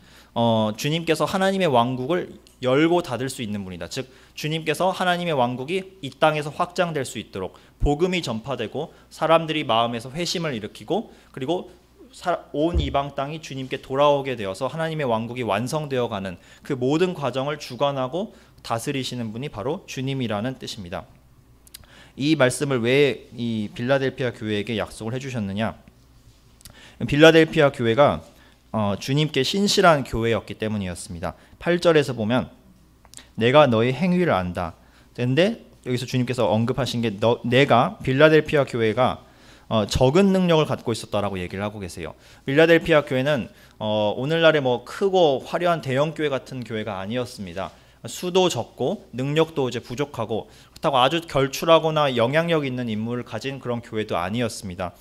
주님께서 하나님의 왕국을 열고 닫을 수 있는 분이다. 즉 주님께서 하나님의 왕국이 이 땅에서 확장될 수 있도록 복음이 전파되고 사람들이 마음에서 회심을 일으키고, 그리고 온 이방 땅이 주님께 돌아오게 되어서 하나님의 왕국이 완성되어가는 그 모든 과정을 주관하고 다스리시는 분이 바로 주님이라는 뜻입니다. 이 말씀을 왜 이 빌라델피아 교회에게 약속을 해주셨느냐? 빌라델피아 교회가 주님께 신실한 교회였기 때문이었습니다. 8절에서 보면 내가 너의 행위를 안다. 그런데 여기서 주님께서 언급하신 게 내가 빌라델피아 교회가 적은 능력을 갖고 있었다라고 얘기를 하고 계세요. 빌라델피아 교회는 오늘날의 뭐 크고 화려한 대형 교회 같은 교회가 아니었습니다. 수도 적고 능력도 이제 부족하고, 그렇다고 아주 결출하거나 영향력 있는 인물을 가진 그런 교회도 아니었습니다.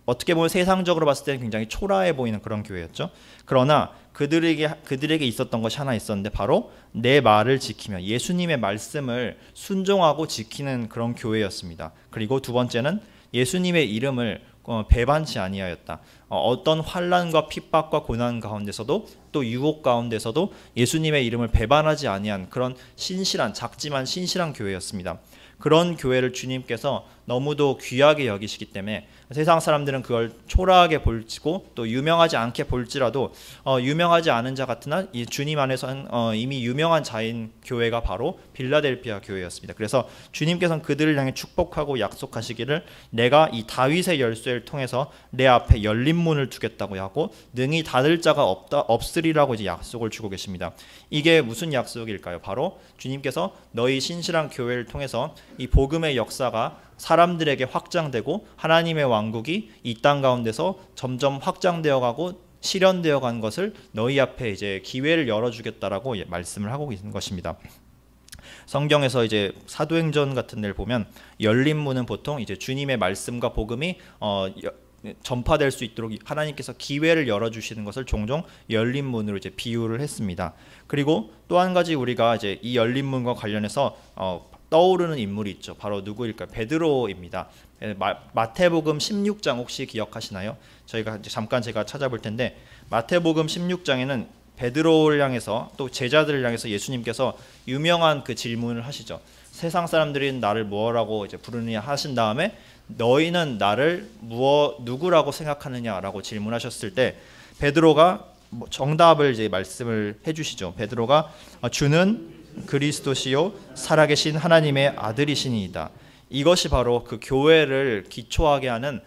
어떻게 보면 세상적으로 봤을 때는 굉장히 초라해 보이는 그런 교회였죠. 그러나 그들에게 있었던 것이 하나 있었는데, 바로 내 말을 지키며 예수님의 말씀을 순종하고 지키는 그런 교회였습니다. 그리고 두 번째는 예수님의 이름을 배반치 아니하였다. 어떤 환난과 핍박과 고난 가운데서도 또 유혹 가운데서도 예수님의 이름을 배반하지 아니한 그런 신실한, 작지만 신실한 교회였습니다. 그런 교회를 주님께서 너무도 귀하게 여기시기 때문에 세상 사람들은 그걸 초라하게 볼지고 또 유명하지 않게 볼지라도 유명하지 않은 자 같으나 이 주님 안에서는 이미 유명한 자인 교회가 바로 빌라델피아 교회였습니다. 그래서 주님께서는 그들을 향해 축복하고 약속하시기를 내가 이 다윗의 열쇠를 통해서 내 앞에 열린 문을 두겠다고 하고 능히 닫을 자가 없으리라고 이제 약속을 주고 계십니다. 이게 무슨 약속일까요? 바로 주님께서 너희 신실한 교회를 통해서 이 복음의 역사가 사람들에게 확장되고 하나님의 왕국이 이 땅 가운데서 점점 확장되어 가고 실현되어 간 것을 너희 앞에 이제 기회를 열어주겠다라고 말씀을 하고 있는 것입니다. 성경에서 이제 사도행전 같은 데를 보면 열린 문은 보통 이제 주님의 말씀과 복음이 전파될 수 있도록 하나님께서 기회를 열어주시는 것을 종종 열린 문으로 이제 비유를 했습니다. 그리고 또 한 가지 우리가 이제 이 열린 문과 관련해서 떠오르는 인물이 있죠. 바로 누구일까요? 베드로입니다. 마태복음 16장 혹시 기억하시나요? 저희가 이제 잠깐 제가 찾아볼 텐데 마태복음 16장에는 베드로를 향해서 또 제자들을 향해서 예수님께서 유명한 그 질문을 하시죠. 세상 사람들이 나를 뭐라고 이제 부르느냐 하신 다음에 너희는 나를 누구라고 생각하느냐라고 질문하셨을 때 베드로가 정답을 이제 말씀을 해주시죠. 베드로가 주는 그리스도시요 살아계신 하나님의 아들이시니이다. 이것이 바로 그 교회를 기초하게 하는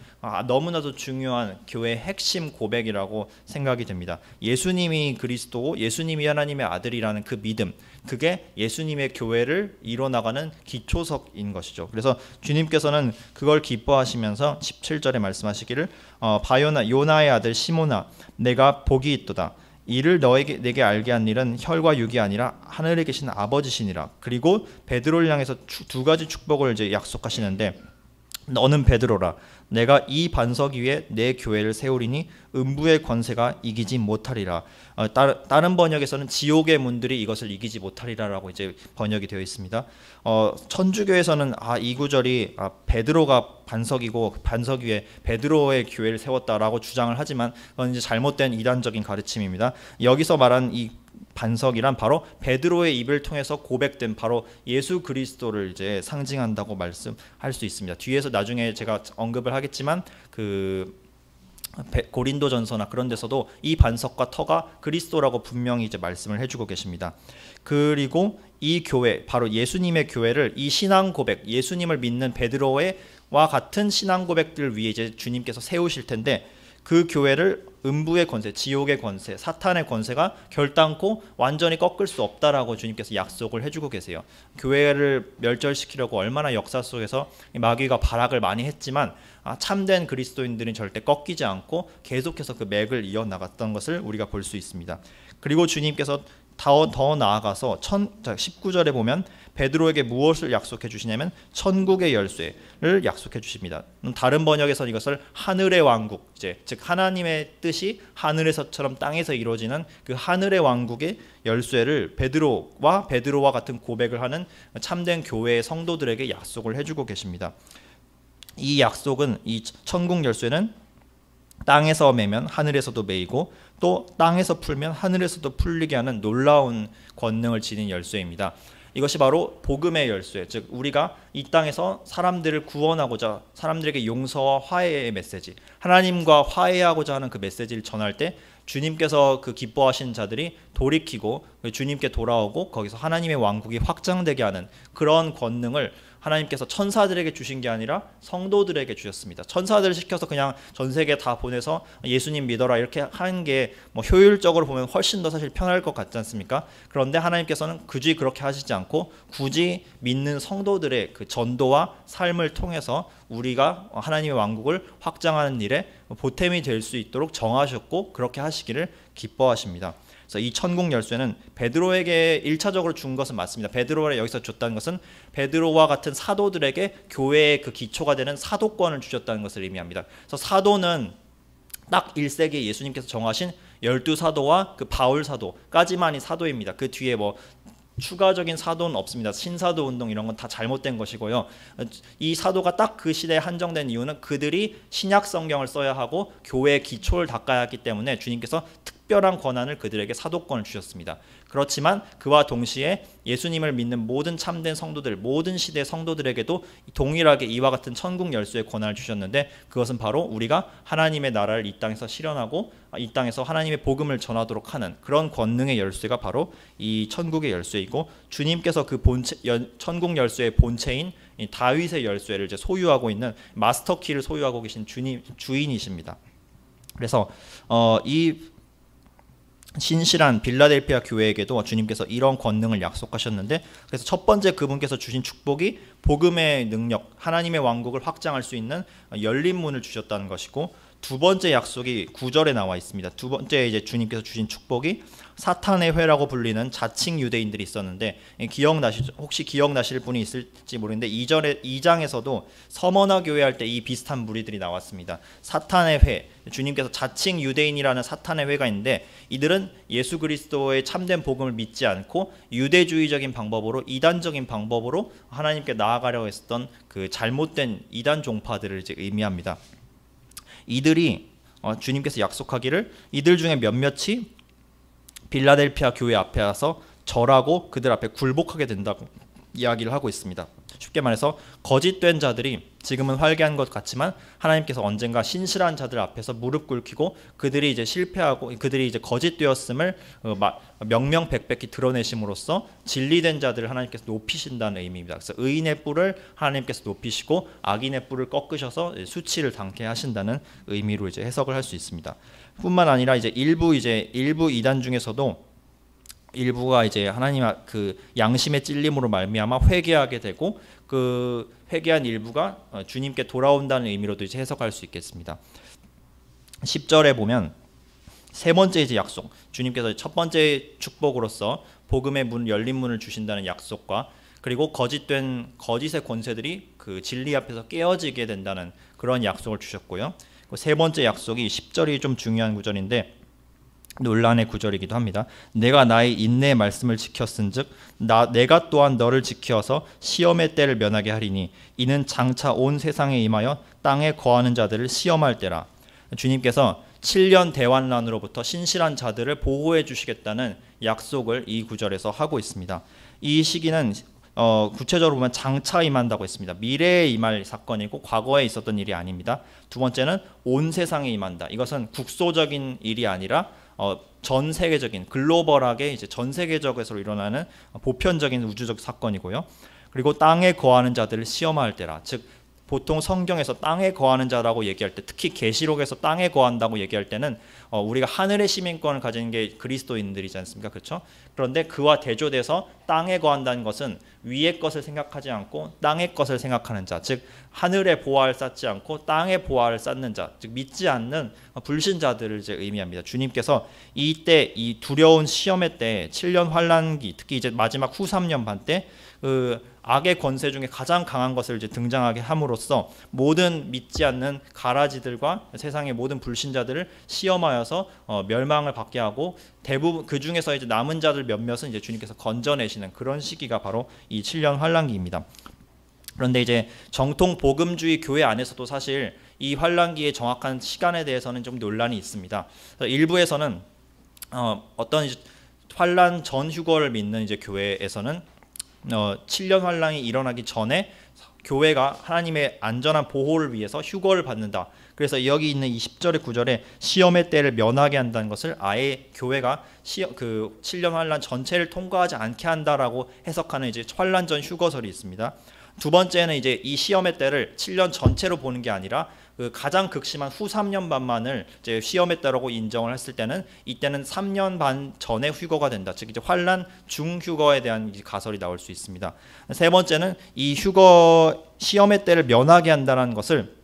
너무나도 중요한 교회의 핵심 고백이라고 생각이 됩니다. 예수님이 그리스도고 예수님이 하나님의 아들이라는 그 믿음, 그게 예수님의 교회를 이뤄나가는 기초석인 것이죠. 그래서 주님께서는 그걸 기뻐하시면서 17절에 말씀하시기를 요나의 아들 시몬아 내가 복이 있도다. 이를 내게 알게 한 일은 혈과 육이 아니라 하늘에 계신 아버지시니라. 그리고 베드로를 향해서 두 가지 축복을 이제 약속하시는데 너는 베드로라. 내가 이 반석 위에 내 교회를 세우리니 음부의 권세가 이기지 못하리라. 다른 번역에서는 지옥의 문들이 이것을 이기지 못하리라라고 이제 번역이 되어 있습니다. 천주교에서는 이 구절이 베드로가 반석이고 반석 위에 베드로의 교회를 세웠다라고 주장을 하지만 그건 이제 잘못된 이단적인 가르침입니다. 여기서 말한 이 반석이란 바로 베드로의 입을 통해서 고백된 바로 예수 그리스도를 이제 상징한다고 말씀할 수 있습니다. 뒤에서 나중에 제가 언급을 하겠지만 그 고린도전서나 그런 데서도 이 반석과 터가 그리스도라고 분명히 이제 말씀을 해주고 계십니다. 그리고 이 교회, 바로 예수님의 교회를 이 신앙 고백, 예수님을 믿는 베드로와 같은 신앙 고백들을 위해 이제 주님께서 세우실 텐데, 그 교회를 음부의 권세, 지옥의 권세, 사탄의 권세가 결단코 완전히 꺾을 수 없다라고 주님께서 약속을 해주고 계세요. 교회를 멸절시키려고 얼마나 역사 속에서 마귀가 발악을 많이 했지만 참된 그리스도인들은 절대 꺾이지 않고 계속해서 그 맥을 이어나갔던 것을 우리가 볼 수 있습니다. 그리고 주님께서 더 나아가서 19절에 보면 베드로에게 무엇을 약속해 주시냐면 천국의 열쇠를 약속해 주십니다. 다른 번역에서는 이것을 하늘의 왕국, 즉 하나님의 뜻이 하늘에서처럼 땅에서 이루어지는 그 하늘의 왕국의 열쇠를 베드로와 같은 고백을 하는 참된 교회의 성도들에게 약속을 해주고 계십니다. 이 약속은, 이 천국 열쇠는 땅에서 매면 하늘에서도 매이고 또 땅에서 풀면 하늘에서도 풀리게 하는 놀라운 권능을 지닌 열쇠입니다. 이것이 바로 복음의 열쇠, 즉 우리가 이 땅에서 사람들을 구원하고자, 사람들에게 용서와 화해의 메시지, 하나님과 화해하고자 하는 그 메시지를 전할 때 주님께서 그 기뻐하시는 자들이 돌이키고 주님께 돌아오고 거기서 하나님의 왕국이 확장되게 하는 그런 권능을 하나님께서 천사들에게 주신 게 아니라 성도들에게 주셨습니다. 천사들을 시켜서 그냥 전 세계 다 보내서 예수님 믿어라 이렇게 하는 게 뭐 효율적으로 보면 훨씬 더 사실 편할 것 같지 않습니까? 그런데 하나님께서는 굳이 그렇게 하시지 않고 굳이 믿는 성도들의 그 전도와 삶을 통해서 우리가 하나님의 왕국을 확장하는 일에 보탬이 될 수 있도록 정하셨고 그렇게 하시기를 기뻐하십니다. 그래서 이 천국 열쇠는 베드로에게 1차적으로 준 것은 맞습니다. 베드로가 여기서 줬다는 것은 베드로와 같은 사도들에게 교회의 그 기초가 되는 사도권을 주셨다는 것을 의미합니다. 그래서 사도는 딱 1세기에 예수님께서 정하신 12사도와 그 바울 사도까지만이 사도입니다. 그 뒤에 뭐 추가적인 사도는 없습니다. 신사도 운동 이런 건 다 잘못된 것이고요. 이 사도가 딱 그 시대에 한정된 이유는 그들이 신약 성경을 써야 하고 교회의 기초를 닦아야 했기 때문에 주님께서 특별한 권한을 그들에게 사도권을 주셨습니다. 그렇지만 그와 동시에 예수님을 믿는 모든 참된 성도들, 모든 시대 성도들에게도 동일하게 이와 같은 천국 열쇠의 권한을 주셨는데, 그것은 바로 우리가 하나님의 나라를 이 땅에서 실현하고 이 땅에서 하나님의 복음을 전하도록 하는 그런 권능의 열쇠가 바로 이 천국의 열쇠이고, 주님께서 그 천국 열쇠의 본체인 이 다윗의 열쇠를 이제 소유하고 있는 마스터 키를 소유하고 계신 주인이십니다. 그래서 이 신실한 빌라델피아 교회에게도 주님께서 이런 권능을 약속하셨는데, 그래서 첫 번째 그분께서 주신 축복이 복음의 능력, 하나님의 왕국을 확장할 수 있는 열린 문을 주셨다는 것이고, 두 번째 약속이 9절에 나와 있습니다. 두 번째 이제 주님께서 주신 축복이 사탄의 회라고 불리는 자칭 유대인들이 있었는데, 혹시 기억나실 분이 있을지 모르겠는데 2장에서도 서머나 교회 할 때 이 비슷한 무리들이 나왔습니다. 사탄의 회, 주님께서 자칭 유대인이라는 사탄의 회가 있는데, 이들은 예수 그리스도의 참된 복음을 믿지 않고 유대주의적인 방법으로, 이단적인 방법으로 하나님께 나아가려고 했었던 그 잘못된 이단 종파들을 이제 의미합니다. 이들이 주님께서 약속하기를 이들 중에 몇몇이 빌라델피아 교회 앞에 와서 절하고 그들 앞에 굴복하게 된다고 이야기를 하고 있습니다. 쉽게 말해서 거짓된 자들이 지금은 활개한 것 같지만 하나님께서 언젠가 신실한 자들 앞에서 무릎 꿇히고 그들이 이제 실패하고 그들이 이제 거짓되었음을 명명백백히 드러내심으로써 진리된 자들을 하나님께서 높이신다는 의미입니다. 그래서 의인의 뿔을 하나님께서 높이시고 악인의 뿔을 꺾으셔서 수치를 당케 하신다는 의미로 이제 해석을 할 수 있습니다. 뿐만 아니라 이제 일부 이단 중에서도 일부가 이제 하나님 그 양심의 찔림으로 말미암아 회개하게 되고, 그 회개한 일부가 주님께 돌아온다는 의미로도 이제 해석할 수 있겠습니다. 10절에 보면 세 번째 이제 약속, 주님께서 첫 번째 축복으로서 복음의 문, 열린 문을 주신다는 약속과, 그리고 거짓의 권세들이 그 진리 앞에서 깨어지게 된다는 그런 약속을 주셨고요. 세 번째 약속이 10절이 좀 중요한 구절인데 논란의 구절이기도 합니다. 내가 나의 인내의 말씀을 지켰은즉 내가 또한 너를 지켜서 시험의 때를 면하게 하리니 이는 장차 온 세상에 임하여 땅에 거하는 자들을 시험할 때라. 주님께서 7년 대환란으로부터 신실한 자들을 보호해 주시겠다는 약속을 이 구절에서 하고 있습니다. 이 시기는 구체적으로 보면 장차 임한다고 했습니다. 미래에 임할 사건이고 과거에 있었던 일이 아닙니다. 두 번째는 온 세상에 임한다. 이것은 국소적인 일이 아니라 전 세계적인 글로벌하게 이제 전 세계적으로 일어나는 보편적인 우주적 사건이고요. 그리고 땅에 거하는 자들을 시험할 때라. 즉 보통 성경에서 땅에 거하는 자라고 얘기할 때, 특히 계시록에서 땅에 거한다고 얘기할 때는 우리가 하늘의 시민권을 가진 게 그리스도인들이지 않습니까? 그렇죠? 그런데 그와 대조돼서 땅에 거한다는 것은 위의 것을 생각하지 않고 땅의 것을 생각하는 자, 즉 하늘의 보화를 쌓지 않고 땅의 보화를 쌓는 자, 즉 믿지 않는 불신자들을 이제 의미합니다. 주님께서 이때 이 두려운 시험의 때 7년 환란기, 특히 이제 마지막 후 3년 반 때 악의 권세 중에 가장 강한 것을 이제 등장하게 함으로써 모든 믿지 않는 가라지들과 세상의 모든 불신자들을 시험하여서 멸망을 받게 하고, 대부분 그 중에서 이제 남은 자들 몇몇은 이제 주님께서 건져내시는 그런 시기가 바로 이 7년 환란기입니다. 그런데 이제 정통 복음주의 교회 안에서도 사실 이 환란기의 정확한 시간에 대해서는 좀 논란이 있습니다. 일부에서는 어떤 환란 전 휴거를 믿는 이제 교회에서는 7년 환란이 일어나기 전에 교회가 하나님의 안전한 보호를 위해서 휴거를 받는다. 그래서 여기 있는 이 10절의 9절에 시험의 때를 면하게 한다는 것을 아예 교회가 그 7년 환란 전체를 통과하지 않게 한다라고 해석하는 이제 환란 전 휴거설이 있습니다. 두 번째는 이제 이 시험의 때를 7년 전체로 보는 게 아니라 그 가장 극심한 후 3년 반만을 이제 시험의 때라고 인정을 했을 때는 이때는 3년 반 전에 휴거가 된다. 즉 이제 환란 중 휴거에 대한 가설이 나올 수 있습니다. 세 번째는 이 휴거 시험의 때를 면하게 한다는 것을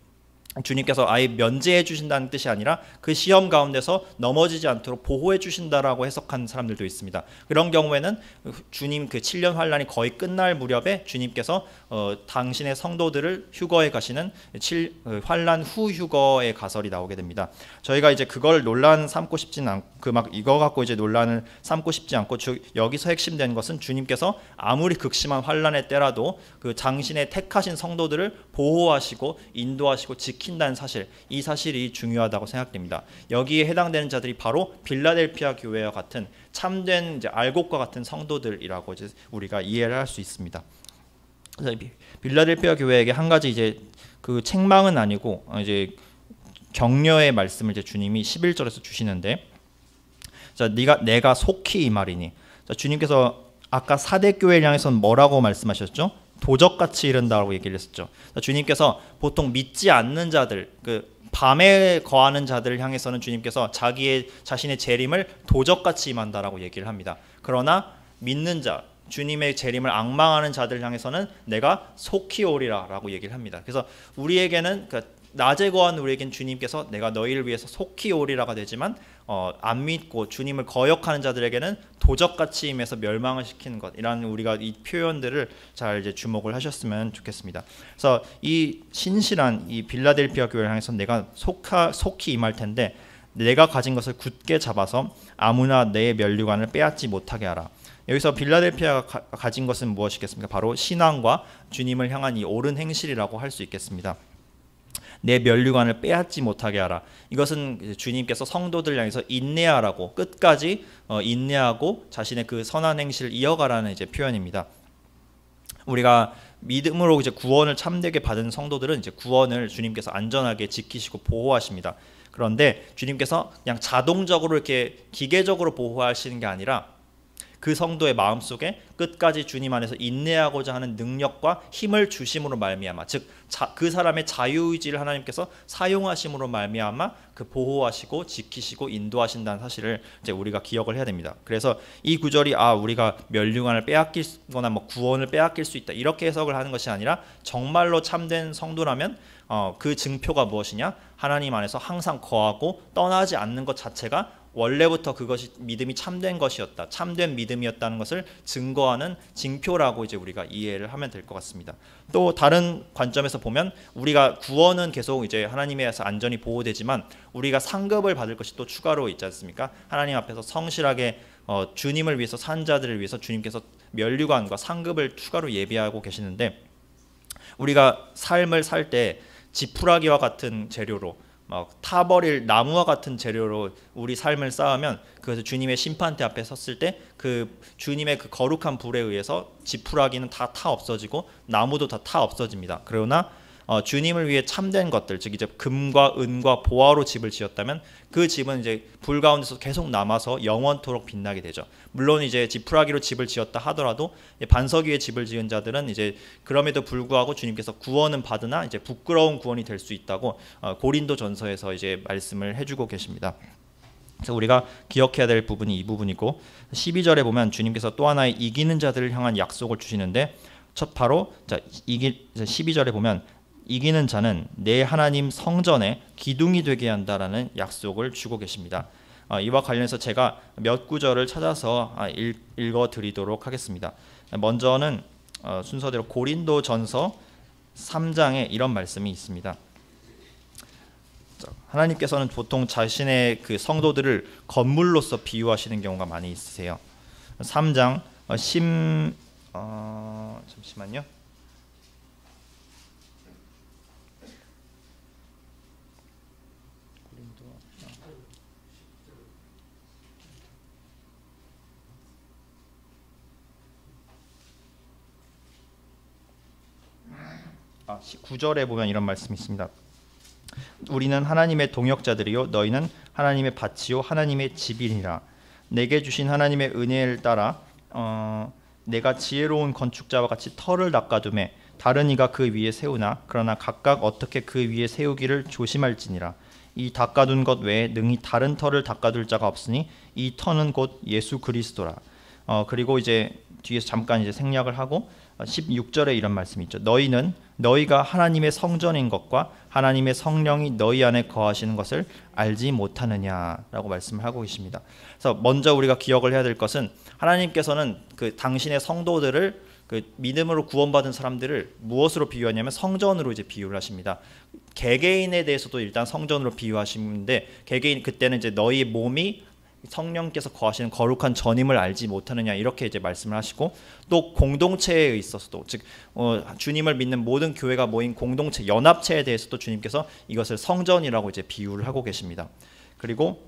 주님께서 아예 면제해 주신다는 뜻이 아니라 그 시험 가운데서 넘어지지 않도록 보호해 주신다라고 해석한 사람들도 있습니다. 그런 경우에는 주님 그 7년 환란이 거의 끝날 무렵에 주님께서 당신의 성도들을 휴거에 가시는 환란 후 휴거의 가설이 나오게 됩니다. 저희가 이제 그걸 논란 삼고 싶지는 않고 이거 갖고 이제 논란을 삼고 싶지 않고 여기서 핵심된 것은 주님께서 아무리 극심한 환란의 때라도 그 당신의 택하신 성도들을 보호하시고 인도하시고 지킨다는 사실, 이 사실이 중요하다고 생각됩니다. 여기에 해당되는 자들이 바로 빌라델피아 교회와 같은 참된 이제 알곡과 같은 성도들이라고 이제 우리가 이해를 할 수 있습니다. 그래서 빌라델피아 교회에게 한 가지 이제 그 책망은 아니고 이제 격려의 말씀을 이제 주님이 11절에서 주시는데, 자, 내가 속히 이 말이니. 자, 주님께서 아까 사대 교회를 향해서는 뭐라고 말씀하셨죠? 도적같이 이른다고 얘기를 했었죠. 자, 주님께서 보통 믿지 않는 자들, 그 밤에 거하는 자들을 향해서는 주님께서 자신의 재림을 도적같이 임한다라고 얘기를 합니다. 그러나 믿는 자, 주님의 재림을 앙망하는 자들을 향해서는 내가 속히 오리라라고 얘기를 합니다. 그래서 우리에게는 낮에 거한 우리에겐 주님께서 내가 너희를 위해서 속히 오리라가 되지만 안 믿고 주님을 거역하는 자들에게는 도적같이 임해서 멸망을 시키는 것, 이라는 우리가 이 표현들을 잘 이제 주목을 하셨으면 좋겠습니다. 그래서 이 신실한 이 빌라델피아 교회를 향해서 내가 속히 임할 텐데 내가 가진 것을 굳게 잡아서 아무나 내 면류관을 빼앗지 못하게 하라. 여기서 빌라델피아가 가진 것은 무엇이겠습니까? 바로 신앙과 주님을 향한 이 옳은 행실이라고 할 수 있겠습니다. 내 면류관을 빼앗지 못하게 하라. 이것은 주님께서 성도들 향해서 인내하라고, 끝까지 인내하고 자신의 그 선한 행실을 이어가라는 이제 표현입니다. 우리가 믿음으로 이제 구원을 참되게 받은 성도들은 이제 구원을 주님께서 안전하게 지키시고 보호하십니다. 그런데 주님께서 그냥 자동적으로 이렇게 기계적으로 보호하시는 게 아니라 그 성도의 마음속에 끝까지 주님 안에서 인내하고자 하는 능력과 힘을 주심으로 말미암아, 즉 그 사람의 자유의지를 하나님께서 사용하심으로 말미암아 그 보호하시고 지키시고 인도하신다는 사실을 이제 우리가 기억을 해야 됩니다. 그래서 이 구절이 우리가 면류관을 빼앗기거나 뭐 구원을 빼앗길 수 있다, 이렇게 해석을 하는 것이 아니라 정말로 참된 성도라면 그 증표가 무엇이냐? 하나님 안에서 항상 거하고 떠나지 않는 것 자체가 원래부터 그것이 믿음이 참된 것이었다, 참된 믿음이었다는 것을 증거하는 징표라고 이제 우리가 이해를 하면 될 것 같습니다. 또 다른 관점에서 보면 우리가 구원은 계속 이제 하나님에서 안전히 보호되지만 우리가 상급을 받을 것이 또 추가로 있지 않습니까? 하나님 앞에서 성실하게 주님을 위해서 산 자들을 위해서 주님께서 면류관과 상급을 추가로 예비하고 계시는데, 우리가 삶을 살 때 지푸라기와 같은 재료로 막 타버릴 나무와 같은 재료로 우리 삶을 쌓으면 그것을 주님의 심판대 앞에 섰을 때 그 주님의 그 거룩한 불에 의해서 지푸라기는 다 타 없어지고 나무도 다 타 없어집니다. 그러나 주님을 위해 참된 것들, 즉 이제 금과 은과 보화로 집을 지었다면 그 집은 이제 불 가운데서 계속 남아서 영원토록 빛나게 되죠. 물론 이제 지푸라기로 집을 지었다 하더라도 반석 위에 집을 지은 자들은 이제 그럼에도 불구하고 주님께서 구원은 받으나 이제 부끄러운 구원이 될 수 있다고 고린도전서에서 이제 말씀을 해주고 계십니다. 그래서 우리가 기억해야 될 부분이 이 부분이고 12절에 보면 주님께서 또 하나의 이기는 자들을 향한 약속을 주시는데 바로 12절에 보면 이기는 자는 내 하나님 성전에 기둥이 되게 한다라는 약속을 주고 계십니다. 이와 관련해서 제가 몇 구절을 찾아서 읽어드리도록 하겠습니다. 먼저는 순서대로 고린도전서 3장에 이런 말씀이 있습니다. 하나님께서는 보통 자신의 그 성도들을 건물로서 비유하시는 경우가 많이 있으세요. 3장 잠시만요. 아, 9절에 보면 이런 말씀이 있습니다. 우리는 하나님의 동역자들이요 너희는 하나님의 밭이요 하나님의 집이니라. 내게 주신 하나님의 은혜를 따라 내가 지혜로운 건축자와 같이 터를 닦아두매 다른 이가 그 위에 세우나 그러나 각각 어떻게 그 위에 세우기를 조심할지니라. 이 닦아둔 것 외에 능히 다른 터를 닦아둘 자가 없으니 이 터는 곧 예수 그리스도라. 그리고 이제 뒤에서 잠깐 이제 생략을 하고 16절에 이런 말씀이 있죠. 너희가 하나님의 성전인 것과 하나님의 성령이 너희 안에 거하시는 것을 알지 못하느냐라고 말씀을 하고 계십니다. 그래서 먼저 우리가 기억을 해야 될 것은 하나님께서는 그 당신의 성도들을 그 믿음으로 구원받은 사람들을 무엇으로 비유하냐면 성전으로 이제 비유를 하십니다. 개개인에 대해서도 일단 성전으로 비유하시는데 개개인 그때는 이제 너희 몸이 성령께서 거하시는 거룩한 전임을 알지 못하느냐 이렇게 이제 말씀을 하시고 또 공동체에 있어서도 즉 주님을 믿는 모든 교회가 모인 공동체 연합체에 대해서도 주님께서 이것을 성전이라고 이제 비유를 하고 계십니다. 그리고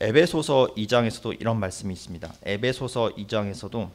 에베소서 2장에서도 이런 말씀이 있습니다. 에베소서 2장에서도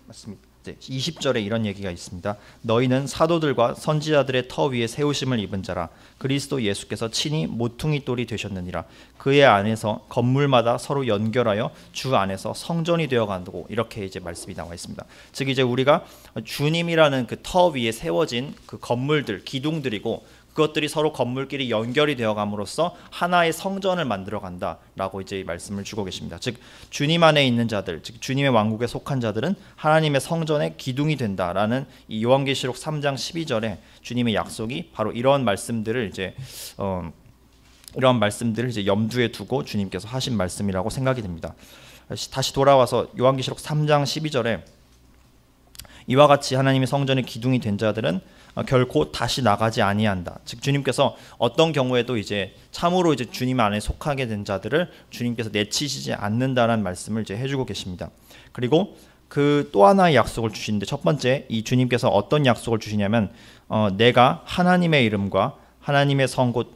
맞습니다. 20절에 이런 얘기가 있습니다. 너희는 사도들과 선지자들의 터 위에 세우심을 입은 자라. 그리스도 예수께서 친히 모퉁이 돌이 되셨느니라. 그의 안에서 건물마다 서로 연결하여 주 안에서 성전이 되어간다고 이렇게 이제 말씀이 나와 있습니다. 즉 이제 우리가 주님이라는 그 터 위에 세워진 그 건물들, 기둥들이고 그것들이 서로 건물끼리 연결이 되어감으로써 하나의 성전을 만들어 간다라고 이제 말씀을 주고 계십니다. 즉 주님 안에 있는 자들, 즉 주님의 왕국에 속한 자들은 하나님의 성전의 기둥이 된다라는 이 요한계시록 3장 12절에 주님의 약속이 바로 이러한 말씀들을 이제 염두에 두고 주님께서 하신 말씀이라고 생각이 됩니다. 다시 돌아와서 요한계시록 3장 12절에 이와 같이 하나님의 성전의 기둥이 된 자들은 결코 다시 나가지 아니한다. 즉 주님께서 어떤 경우에도 이제 참으로 이제 주님 안에 속하게 된 자들을 주님께서 내치시지 않는다라는 말씀을 이제 해주고 계십니다. 그리고 그 또 하나의 약속을 주시는데 첫 번째 이 주님께서 어떤 약속을 주시냐면 내가 하나님의 이름과 하나님의 성 곧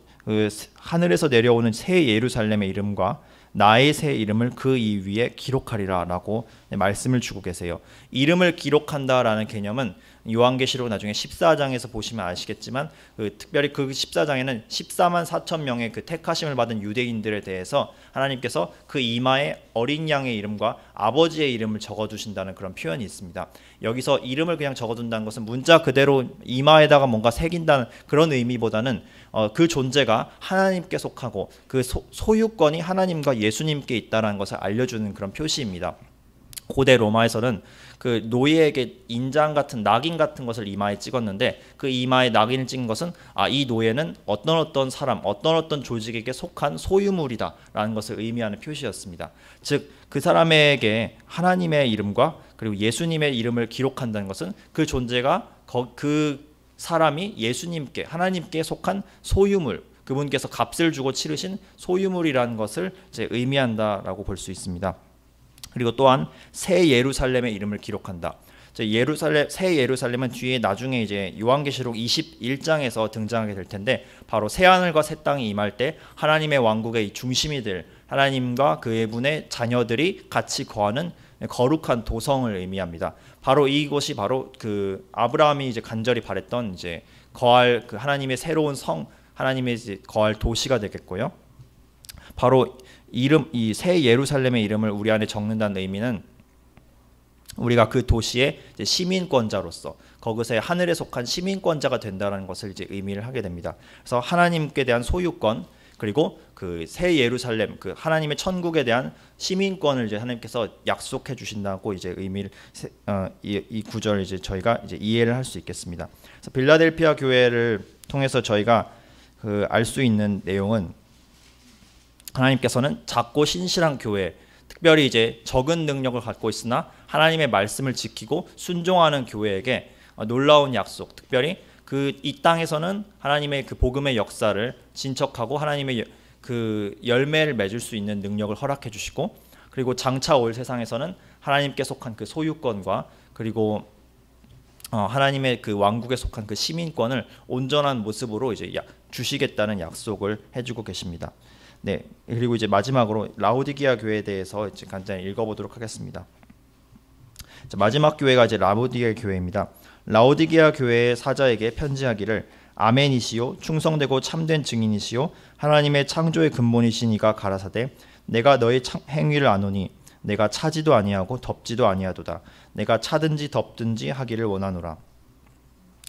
하늘에서 내려오는 새 예루살렘의 이름과 나의 새 이름을 그 이 위에 기록하리라라고 말씀을 주고 계세요. 이름을 기록한다라는 개념은 요한계시록 나중에 14장에서 보시면 아시겠지만 특별히 그 14장에는 14만 4천 명의 그 택하심을 받은 유대인들에 대해서 하나님께서 그 이마에 어린 양의 이름과 아버지의 이름을 적어두신다는 그런 표현이 있습니다. 여기서 이름을 그냥 적어둔다는 것은 문자 그대로 이마에다가 뭔가 새긴다는 그런 의미보다는 그 존재가 하나님께 속하고 그 소유권이 하나님과 예수님께 있다는 것을 알려주는 그런 표시입니다. 고대 로마에서는 그 노예에게 인장 같은 낙인 같은 것을 이마에 찍었는데 그 이마에 낙인을 찍은 것은 이 노예는 어떤 사람, 어떤 조직에게 속한 소유물이다라는 것을 의미하는 표시였습니다. 즉 그 사람에게 하나님의 이름과 그리고 예수님의 이름을 기록한다는 것은 그 존재가 그 사람이 예수님께 하나님께 속한 소유물, 그분께서 값을 주고 치르신 소유물이라는 것을 이제 의미한다라고 볼 수 있습니다. 그리고 또한 새 예루살렘의 이름을 기록한다. 새 예루살렘은 뒤에 나중에 이제 요한계시록 21장에서 등장하게 될 텐데, 바로 새 하늘과 새 땅이 임할 때 하나님의 왕국의 중심이 될 하나님과 그의 분의 자녀들이 같이 거하는 거룩한 도성을 의미합니다. 바로 이곳이 바로 그 아브라함이 이제 간절히 바랬던 이제 거할 그 하나님의 새로운 성, 하나님의 이제 거할 도시가 되겠고요. 바로 이 새 예루살렘의 이름을 우리 안에 적는다는 의미는 우리가 그 도시의 이제 시민권자로서 거기서의 하늘에 속한 시민권자가 된다는 것을 이제 의미를 하게 됩니다. 그래서 하나님께 대한 소유권, 그리고 그 새 예루살렘, 그 하나님의 천국에 대한 시민권을 이제 하나님께서 약속해 주신다고 이제 의미를 이 구절을 이제 저희가 이제 이해를 할 수 있겠습니다. 그래서 빌라델피아 교회를 통해서 저희가 그 알 수 있는 내용은, 하나님께서는 작고 신실한 교회, 특별히 이제 적은 능력을 갖고 있으나 하나님의 말씀을 지키고 순종하는 교회에게 놀라운 약속, 특별히 그 이 땅에서는 하나님의 그 복음의 역사를 진척하고 하나님의 그 열매를 맺을 수 있는 능력을 허락해 주시고, 그리고 장차 올 세상에서는 하나님께 속한 그 소유권과 그리고 하나님의 그 왕국에 속한 그 시민권을 온전한 모습으로 이제 주시겠다는 약속을 해주고 계십니다. 네, 그리고 이제 마지막으로 라오디게아 교회에 대해서 이제 간단히 읽어보도록 하겠습니다. 자, 마지막 교회가 이제 라오디게아 교회입니다. 라오디게아 교회의 사자에게 편지하기를, 아멘이시요 충성되고 참된 증인이시요 하나님의 창조의 근본이신 이가 가라사대, 내가 너의 행위를 아노니 내가 차지도 아니하고 덮지도 아니하도다. 내가 차든지 덮든지 하기를 원하노라.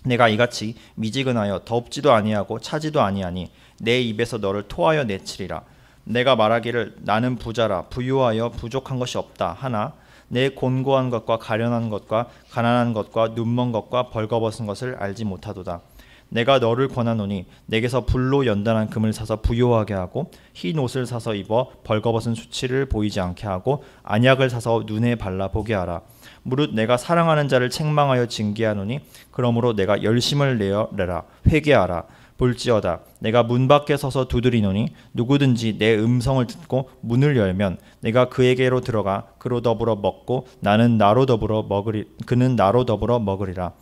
내가 이같이 미지근하여 덮지도 아니하고 차지도 아니하니 내 입에서 너를 토하여 내치리라. 내가 말하기를 나는 부자라 부유하여 부족한 것이 없다 하나 내 곤고한 것과 가련한 것과 가난한 것과 눈먼 것과 벌거벗은 것을 알지 못하도다. 내가 너를 권하노니 내게서 불로 연단한 금을 사서 부요하게 하고 흰 옷을 사서 입어 벌거벗은 수치를 보이지 않게 하고 안약을 사서 눈에 발라 보게 하라. 무릇 내가 사랑하는 자를 책망하여 징계하노니 그러므로 내가 열심을 내라 회개하라. 볼지어다 내가 문 밖에 서서 두드리노니 누구든지 내 음성을 듣고 문을 열면 내가 그에게로 들어가 그로 더불어 먹고 그는 나로 더불어 먹으리라.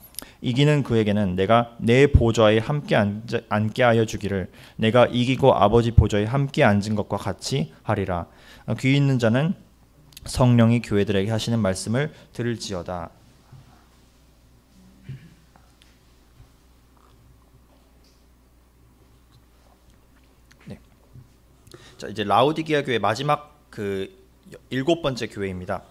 이기는 그에게는 내가 내 보좌에 함께 앉게 하여 주기를 내가 이기고 아버지 보좌에 함께 앉은 것과 같이 하리라. 귀 있는 자는 성령이 교회들에게 하시는 말씀을 들을지어다. 네. 자, 이제 라오디게아 교회 마지막 그 7번째 교회입니다.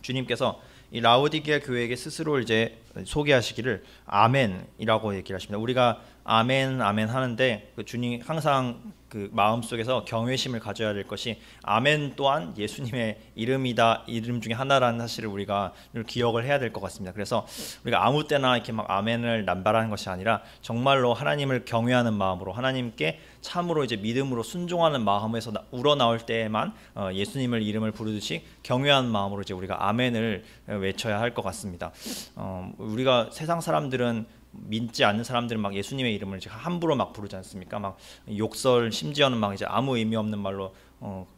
주님께서 이 라오디게아 교회에게 스스로 이제 소개하시기를 아멘이라고 얘기를 하십니다. 우리가 아멘 아멘 하는데 그 주님 항상 그 마음속에서 경외심을 가져야 될 것이, 아멘 또한 예수님의 이름이다, 이름 중에 하나라는 사실을 우리가 기억을 해야 될 것 같습니다. 그래서 우리가 아무 때나 이렇게 막 아멘을 남발하는 것이 아니라 정말로 하나님을 경외하는 마음으로, 하나님께 참으로 이제 믿음으로 순종하는 마음에서 우러나올 때에만 예수님을 이름을 부르듯이 경외하는 마음으로 이제 우리가 아멘을 외쳐야 할 것 같습니다. 우리가 세상 사람들은, 믿지 않는 사람들은 막 예수님의 이름을 이제 함부로 막 부르지 않습니까? 막 욕설, 심지어는 막 이제 아무 의미 없는 말로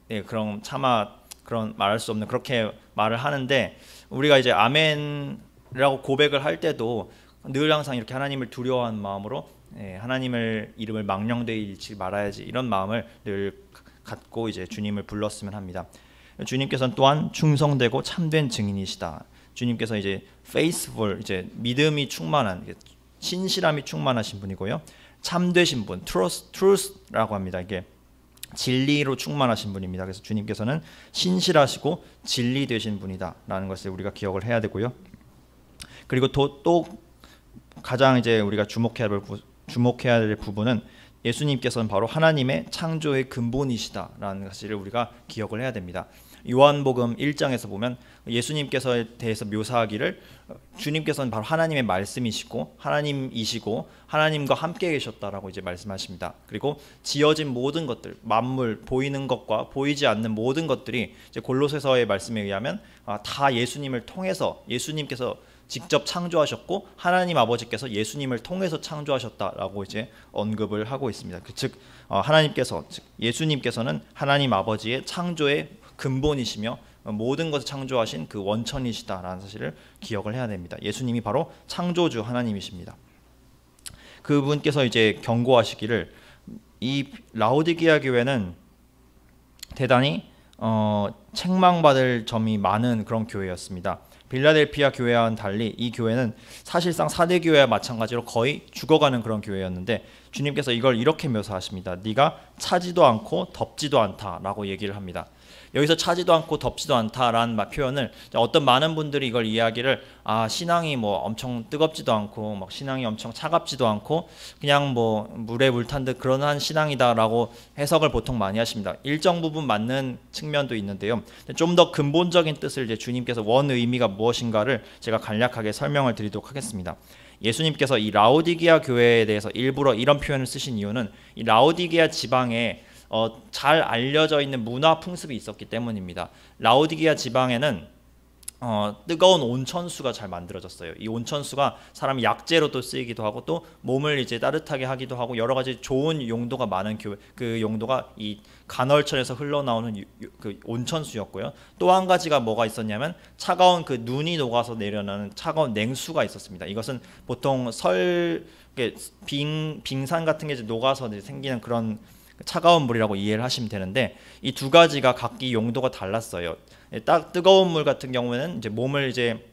네, 그런 차마 그런 말할 수 없는 그렇게 말을 하는데, 우리가 이제 아멘이라고 고백을 할 때도 늘 항상 이렇게 하나님을 두려워하는 마음으로 하나님을 이름을 망령되이 잃지 말아야지, 이런 마음을 늘 갖고 이제 주님을 불렀으면 합니다. 주님께서는 또한 충성되고 참된 증인이시다. 주님께서 이제 faithful, 이제 믿음이 충만한, 신실함이 충만하신 분이고요. 참되신 분, truth라고 합니다. 이게 진리로 충만하신 분입니다. 그래서 주님께서는 신실하시고 진리 되신 분이다라는 것을 우리가 기억을 해야 되고요. 그리고 또 가장 이제 우리가 주목해야 될 부분은, 예수님께서는 바로 하나님의 창조의 근본이시다라는 사실을 우리가 기억을 해야 됩니다. 요한복음 1장에서 보면 예수님께서에 대해서 묘사하기를, 주님께서는 바로 하나님의 말씀이시고 하나님이시고 하나님과 함께 계셨다라고 이제 말씀하십니다. 그리고 지어진 모든 것들, 만물, 보이는 것과 보이지 않는 모든 것들이 이제 골로새서의 말씀에 의하면 다 예수님을 통해서, 예수님께서 직접 창조하셨고 하나님 아버지께서 예수님을 통해서 창조하셨다라고 이제 언급을 하고 있습니다. 즉 하나님께서, 즉 예수님께서는 하나님 아버지의 창조의 근본이시며 모든 것을 창조하신 그 원천이시다라는 사실을 기억을 해야 됩니다. 예수님이 바로 창조주 하나님이십니다. 그분께서 이제 경고하시기를 이 라오디게아 교회는 대단히 책망받을 점이 많은 그런 교회였습니다. 빌라델피아 교회와는 달리 이 교회는 사실상 4대 교회와 마찬가지로 거의 죽어가는 그런 교회였는데 주님께서 이걸 이렇게 묘사하십니다. 네가 차지도 않고 덥지도 않다라고 얘기를 합니다. 여기서 차지도 않고 덥지도 않다라는 표현을 어떤 많은 분들이 이걸 이야기를 신앙이 뭐 엄청 뜨겁지도 않고 막 신앙이 엄청 차갑지도 않고 그냥 뭐 물에 물 탄 듯 그런 한 신앙이다라고 해석을 보통 많이 하십니다. 일정 부분 맞는 측면도 있는데요. 좀 더 근본적인 뜻을 이제 주님께서 원 의미가 무엇인가를 제가 간략하게 설명을 드리도록 하겠습니다. 예수님께서 이 라오디게아 교회에 대해서 일부러 이런 표현을 쓰신 이유는 이 라오디게아 지방에 잘 알려져 있는 문화 풍습이 있었기 때문입니다. 라오디게아 지방에는 뜨거운 온천수가 잘 만들어졌어요. 이 온천수가 사람 약재로도 쓰이기도 하고 또 몸을 이제 따뜻하게 하기도 하고 여러 가지 좋은 용도가 많은 교회, 그 용도가 이 간헐천에서 흘러나오는 그 온천수였고요. 또 한 가지가 뭐가 있었냐면 차가운 그 눈이 녹아서 내려나는 차가운 냉수가 있었습니다. 이것은 보통 빙산 같은 게 이제 녹아서 이제 생기는 그런 차가운 물이라고 이해를 하시면 되는데 이 두 가지가 각기 용도가 달랐어요. 딱 뜨거운 물 같은 경우에는 이제 몸을 이제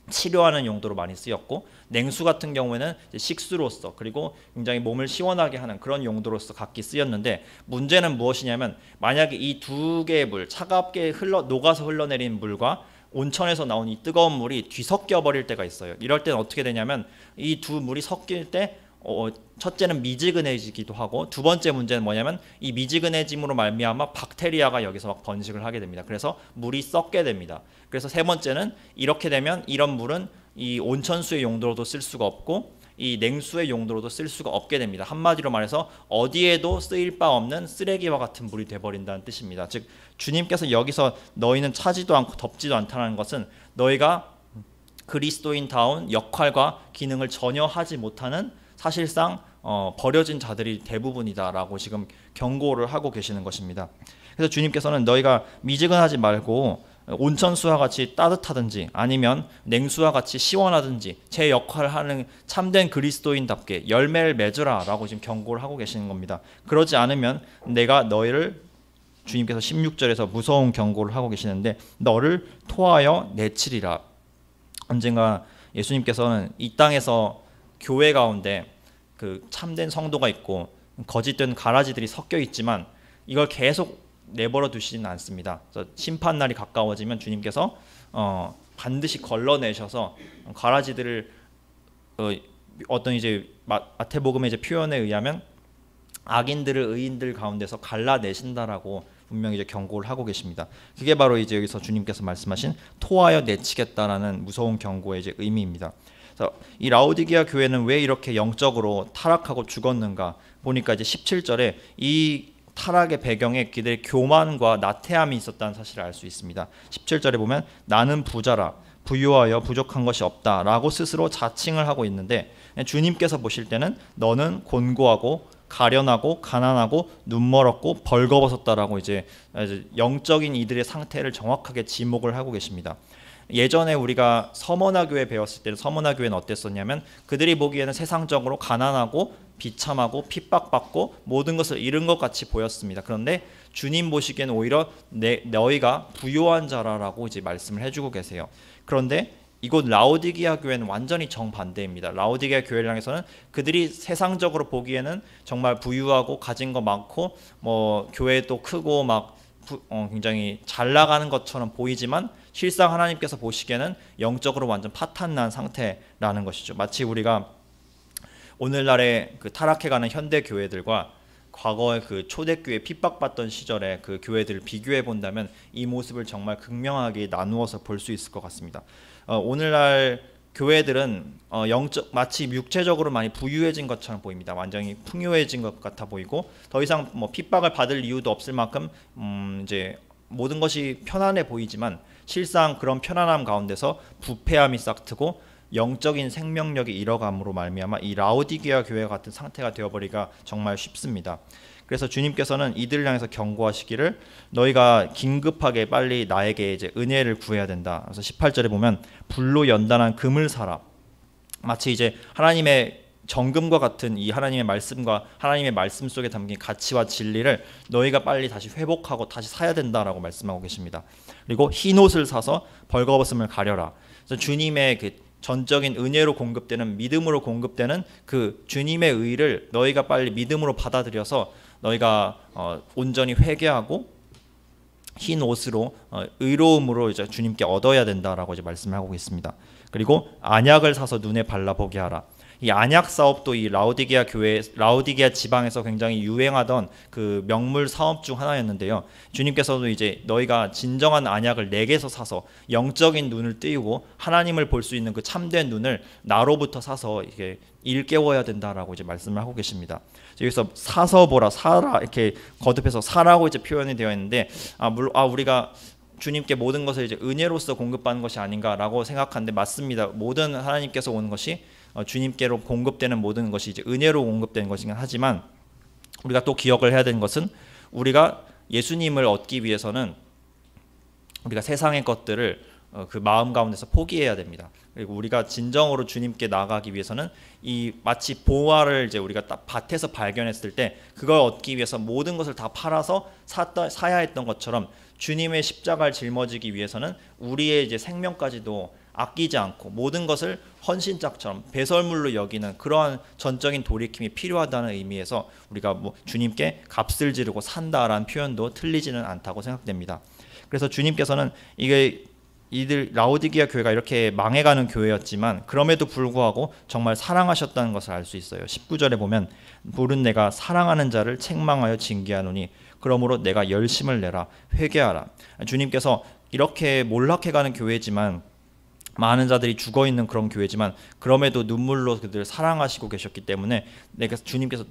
치료하는 용도로 많이 쓰였고 냉수 같은 경우에는 이제 식수로서 그리고 굉장히 몸을 시원하게 하는 그런 용도로서 각기 쓰였는데 문제는 무엇이냐면 만약에 이 두 개의 물 차갑게 녹아서 흘러내린 물과 온천에서 나온 이 뜨거운 물이 뒤섞여 버릴 때가 있어요. 이럴 때는 어떻게 되냐면 이 두 물이 섞일 때 첫째는 미지근해지기도 하고 두 번째 문제는 뭐냐면 이 미지근해짐으로 말미암아 박테리아가 여기서 막 번식을 하게 됩니다. 그래서 물이 썩게 됩니다. 그래서 세 번째는 이렇게 되면 이런 물은 이 온천수의 용도로도 쓸 수가 없고 이 냉수의 용도로도 쓸 수가 없게 됩니다. 한마디로 말해서 어디에도 쓰일 바 없는 쓰레기와 같은 물이 되어버린다는 뜻입니다. 즉 주님께서 여기서 너희는 차지도 않고 덥지도 않다는 것은 너희가 그리스도인다운 역할과 기능을 전혀 하지 못하는 사실상 버려진 자들이 대부분이다라고 지금 경고를 하고 계시는 것입니다. 그래서 주님께서는 너희가 미지근하지 말고 온천수와 같이 따뜻하든지 아니면 냉수와 같이 시원하든지 제 역할을 하는 참된 그리스도인답게 열매를 맺으라 라고 지금 경고를 하고 계시는 겁니다. 그러지 않으면 내가 너희를 주님께서 16절에서 무서운 경고를 하고 계시는데 너를 토하여 내치리라. 언젠가 예수님께서는 이 땅에서 교회 가운데 그 참된 성도가 있고 거짓된 가라지들이 섞여 있지만 이걸 계속 내버려 두시지는 않습니다. 그래서 심판 날이 가까워지면 주님께서 반드시 걸러내셔서 가라지들을 어떤 이제 마태복음의 이제 표현에 의하면 악인들을 의인들 가운데서 갈라내신다라고 분명히 이제 경고를 하고 계십니다. 그게 바로 이제 여기서 주님께서 말씀하신 토하여 내치겠다라는 무서운 경고의 이제 의미입니다. 그래서 이 라오디게아 교회는 왜 이렇게 영적으로 타락하고 죽었는가 보니까 이제 17절에 이 타락의 배경에 그들의 교만과 나태함이 있었다는 사실을 알 수 있습니다. 17절에 보면 나는 부자라 부유하여 부족한 것이 없다라고 스스로 자칭을 하고 있는데 주님께서 보실 때는 너는 곤고하고 가련하고 가난하고 눈멀었고 벌거벗었다라고 이제 영적인 이들의 상태를 정확하게 지목을 하고 계십니다. 예전에 우리가 서머나 교회 배웠을 때는 서머나 교회는 어땠었냐면 그들이 보기에는 세상적으로 가난하고 비참하고 핍박받고 모든 것을 잃은 것 같이 보였습니다. 그런데 주님 보시기에는 오히려 너희가 부요한 자라라고 이제 말씀을 해주고 계세요. 그런데 이곳 라오디게아 교회는 완전히 정반대입니다. 라오디게아 교회를 향해서는 그들이 세상적으로 보기에는 정말 부유하고 가진 거 많고 뭐 교회도 크고 막 굉장히 잘 나가는 것처럼 보이지만 실상 하나님께서 보시기에는 영적으로 완전 파탄난 상태라는 것이죠. 마치 우리가 오늘날의 그 타락해가는 현대 교회들과 과거의 그 초대교회 핍박받던 시절의 그 교회들을 비교해 본다면 이 모습을 정말 극명하게 나누어서 볼 수 있을 것 같습니다. 오늘날 교회들은 마치 육체적으로 많이 부유해진 것처럼 보입니다. 완전히 풍요해진 것 같아 보이고 더 이상 뭐 핍박을 받을 이유도 없을 만큼 이제 모든 것이 편안해 보이지만 실상 그런 편안함 가운데서 부패함이 싹트고 영적인 생명력이 잃어감으로 말미암아 이 라오디게아 교회 같은 상태가 되어버리기가 정말 쉽습니다. 그래서 주님께서는 이들을 향해서 경고하시기를 너희가 긴급하게 빨리 나에게 이제 은혜를 구해야 된다. 그래서 18절에 보면 불로 연단한 금을 사라. 마치 이제 하나님의 정금과 같은 이 하나님의 말씀과 하나님의 말씀 속에 담긴 가치와 진리를 너희가 빨리 다시 회복하고 다시 사야 된다라고 말씀하고 계십니다. 그리고 흰 옷을 사서 벌거벗음을 가려라. 그래서 주님의 그 전적인 은혜로 공급되는, 믿음으로 공급되는 그 주님의 의를 너희가 빨리 믿음으로 받아들여서 너희가 온전히 회개하고 흰 옷으로 의로움으로 이제 주님께 얻어야 된다라고 이제 말씀하고 있습니다. 그리고 안약을 사서 눈에 발라보게 하라. 이 안약 사업도 이 라오디게아 교회, 라오디게아 지방에서 굉장히 유행하던 그 명물 사업 중 하나였는데요. 주님께서도 이제 너희가 진정한 안약을 내게서 사서 영적인 눈을 띄우고 하나님을 볼 수 있는 그 참된 눈을 나로부터 사서 이게 일깨워야 된다라고 이제 말씀을 하고 계십니다. 여기서 사서 보라, 사라 이렇게 거듭해서 사라고 이제 표현이 되어 있는데 우리가 주님께 모든 것을 이제 은혜로서 공급받는 것이 아닌가라고 생각하는데 맞습니다. 모든 하나님께서 오는 것이 주님께로 공급되는 모든 것이 이제 은혜로 공급되는 것이긴 하지만 우리가 또 기억을 해야 되는 것은 우리가 예수님을 얻기 위해서는 우리가 세상의 것들을 그 마음 가운데서 포기해야 됩니다. 그리고 우리가 진정으로 주님께 나아가기 위해서는 이 마치 보화를 이제 우리가 딱 밭에서 발견했을 때 그걸 얻기 위해서 모든 것을 다 팔아서 사야 했던 것처럼 주님의 십자가를 짊어지기 위해서는 우리의 이제 생명까지도 아끼지 않고 모든 것을 헌신짝처럼 배설물로 여기는 그러한 전적인 돌이킴이 필요하다는 의미에서 우리가 주님께 값을 지르고 산다라는 표현도 틀리지는 않다고 생각됩니다. 그래서 주님께서는 이들 라오디게아 교회가 이렇게 망해가는 교회였지만 그럼에도 불구하고 정말 사랑하셨다는 것을 알 수 있어요. 19절에 보면 부른 내가 사랑하는 자를 책망하여 징계하노니 그러므로 내가 열심을 내라 회개하라. 주님께서 이렇게 몰락해가는 교회지만 많은 자들이 죽어있는 그런 교회지만 그럼에도 눈물로 그들을 사랑하시고 계셨기 때문에 주님께서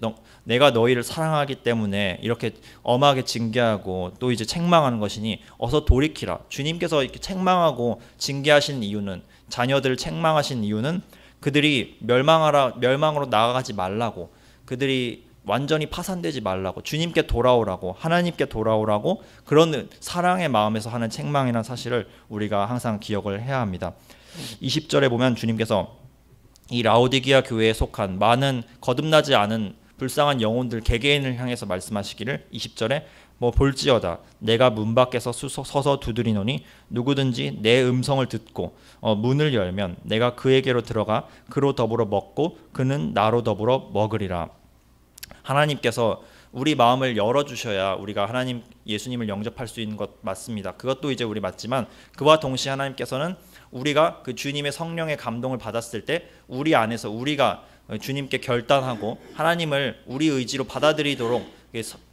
내가 너희를 사랑하기 때문에 이렇게 엄하게 징계하고 또 이제 책망하는 것이니 어서 돌이키라. 주님께서 이렇게 책망하고 징계하신 이유는, 자녀들을 책망하신 이유는 그들이 멸망으로 나아가지 말라고, 그들이 완전히 파산되지 말라고, 주님께 돌아오라고, 하나님께 돌아오라고, 그런 사랑의 마음에서 하는 책망이라는 사실을 우리가 항상 기억을 해야 합니다. 20절에 보면 주님께서 이 라오디게아 교회에 속한 많은 거듭나지 않은 불쌍한 영혼들 개개인을 향해서 말씀하시기를 20절에 볼지어다 내가 문 밖에서 서서 두드리노니 누구든지 내 음성을 듣고 문을 열면 내가 그에게로 들어가 그로 더불어 먹고 그는 나로 더불어 먹으리라. 하나님께서 우리 마음을 열어주셔야 우리가 하나님 예수님을 영접할 수 있는 것 맞습니다. 그것도 이제 우리 맞지만 그와 동시에 하나님께서는 우리가 그 주님의 성령의 감동을 받았을 때 우리 안에서 우리가 주님께 결단하고 하나님을 우리 의지로 받아들이도록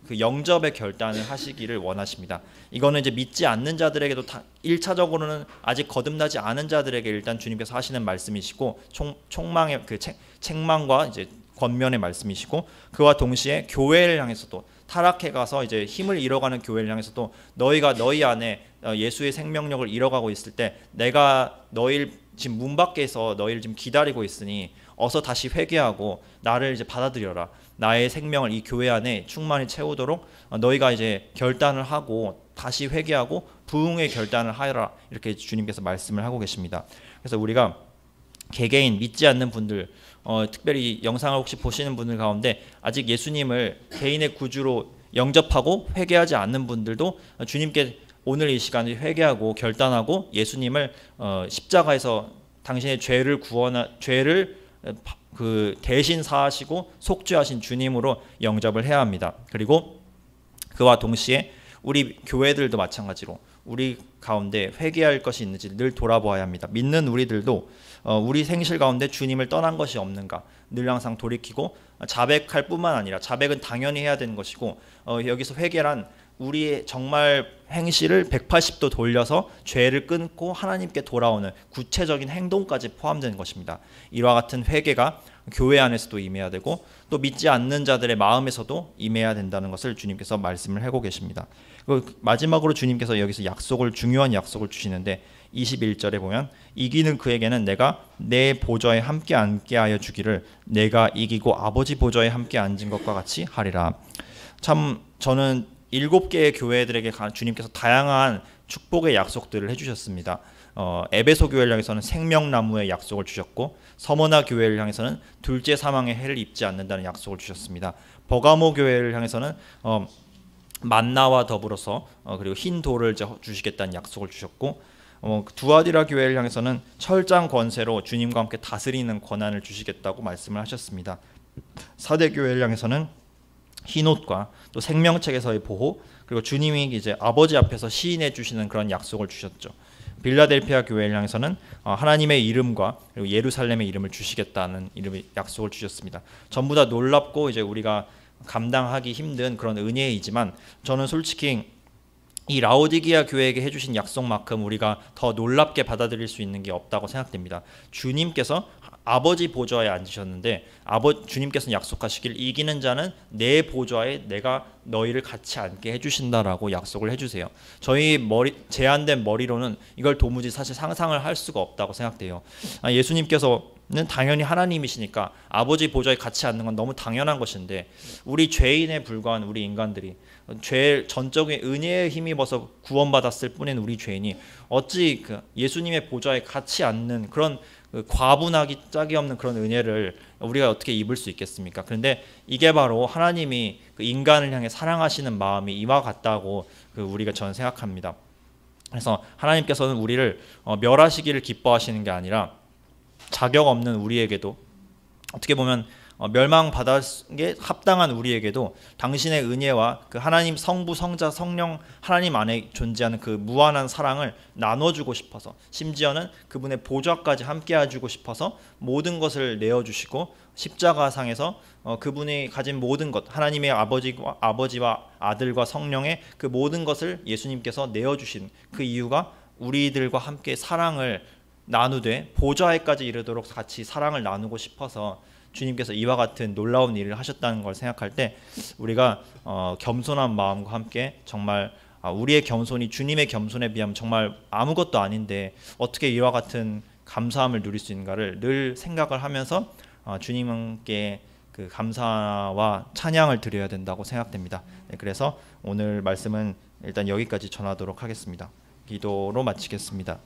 그 영접의 결단을 하시기를 원하십니다. 이거는 이제 믿지 않는 자들에게도 1차적으로는 아직 거듭나지 않은 자들에게 일단 주님께서 하시는 말씀이시고 총망의 그 책망과 이제 권면의 말씀이시고 그와 동시에 교회를 향해서도 타락해 가서 이제 힘을 잃어가는 교회를 향해서도 너희가 너희 안에 예수의 생명력을 잃어가고 있을 때 내가 너희를 지금 문 밖에서 너희를 지금 기다리고 있으니 어서 다시 회개하고 나를 이제 받아들여라. 나의 생명을 이 교회 안에 충만히 채우도록 너희가 이제 결단을 하고 다시 회개하고 부흥의 결단을 하여라. 이렇게 주님께서 말씀을 하고 계십니다. 그래서 우리가 개개인 믿지 않는 분들 특별히 영상을 혹시 보시는 분들 가운데 아직 예수님을 개인의 구주로 영접하고 회개하지 않는 분들도 주님께 오늘 이 시간에 회개하고 결단하고 예수님을 십자가에서 당신의 죄를 그 대신 사하시고 속죄하신 주님으로 영접을 해야 합니다. 그리고 그와 동시에 우리 교회들도 마찬가지로 우리 가운데 회개할 것이 있는지 늘 돌아보아야 합니다. 믿는 우리들도 우리 생실 가운데 주님을 떠난 것이 없는가 늘 항상 돌이키고 자백할 뿐만 아니라 자백은 당연히 해야 되는 것이고 여기서 회개란 우리의 정말 행실을 180도 돌려서 죄를 끊고 하나님께 돌아오는 구체적인 행동까지 포함되는 것입니다. 이와 같은 회개가 교회 안에서도 임해야 되고 또 믿지 않는 자들의 마음에서도 임해야 된다는 것을 주님께서 말씀을 하고 계십니다. 마지막으로 주님께서 여기서 중요한 약속을 주시는데 21절에 보면 이기는 그에게는 내가 내 보좌에 함께 앉게 하여 주기를 내가 이기고 아버지 보좌에 함께 앉은 것과 같이 하리라. 참 저는 7개의 교회들에게 주님께서 다양한 축복의 약속들을 해주셨습니다. 에베소 교회를 향해서는 생명나무의 약속을 주셨고, 서머나 교회를 향해서는 둘째 사망의 해를 입지 않는다는 약속을 주셨습니다. 버가모 교회를 향해서는 만나와 더불어서 그리고 흰 돌을 주시겠다는 약속을 주셨고, 두아디라 교회를 향해서는 철장 권세로 주님과 함께 다스리는 권한을 주시겠다고 말씀을 하셨습니다. 사대 교회를 향해서는 흰옷과 또 생명책에서의 보호, 그리고 주님이 이제 아버지 앞에서 시인해 주시는 그런 약속을 주셨죠. 빌라델피아 교회를 향해서는 하나님의 이름과 그리고 예루살렘의 이름을 주시겠다는 약속을 주셨습니다. 전부 다 놀랍고 이제 우리가 감당하기 힘든 그런 은혜이지만, 저는 솔직히 이 라오디게아 교회에게 해주신 약속만큼 우리가 더 놀랍게 받아들일 수 있는 게 없다고 생각됩니다. 주님께서 아버지 보좌에 앉으셨는데 주님께서는 약속하시길 이기는 자는 내 보좌에 내가 너희를 같이 앉게 해주신다라고 약속을 해주세요. 저희 제한된 머리로는 이걸 도무지 사실 상상을 할 수가 없다고 생각돼요. 예수님께서는 당연히 하나님이시니까 아버지 보좌에 같이 앉는 건 너무 당연한 것인데, 우리 죄인에 불과한 우리 인간들이 죄 전적인 은혜에 힘입어서 구원받았을 뿐인 우리 죄인이 어찌 예수님의 보좌에 같이 앉는 그런 과분하기 짝이 없는 그런 은혜를 우리가 어떻게 입을 수 있겠습니까? 그런데 이게 바로 하나님이 인간을 향해 사랑하시는 마음이 이와 같다고 저는 생각합니다. 그래서 하나님께서는 우리를 멸하시기를 기뻐하시는 게 아니라 자격 없는 우리에게도, 어떻게 보면 멸망받았기에 합당한 우리에게도 당신의 은혜와 하나님 성부 성자 성령 하나님 안에 존재하는 그 무한한 사랑을 나눠주고 싶어서, 심지어는 그분의 보좌까지 함께 해주고 싶어서 모든 것을 내어주시고, 십자가상에서 그분이 가진 모든 것, 하나님의 아버지와 아들과 성령의 그 모든 것을 예수님께서 내어주신 그 이유가 우리들과 함께 사랑을 나누되 보좌에까지 이르도록 같이 사랑을 나누고 싶어서 주님께서 이와 같은 놀라운 일을 하셨다는 걸 생각할 때, 우리가 겸손한 마음과 함께 정말 우리의 겸손이 주님의 겸손에 비하면 정말 아무것도 아닌데 어떻게 이와 같은 감사함을 누릴 수 있는가를 늘 생각을 하면서 주님께 그 감사와 찬양을 드려야 된다고 생각됩니다. 그래서 오늘 말씀은 일단 여기까지 전하도록 하겠습니다. 기도로 마치겠습니다.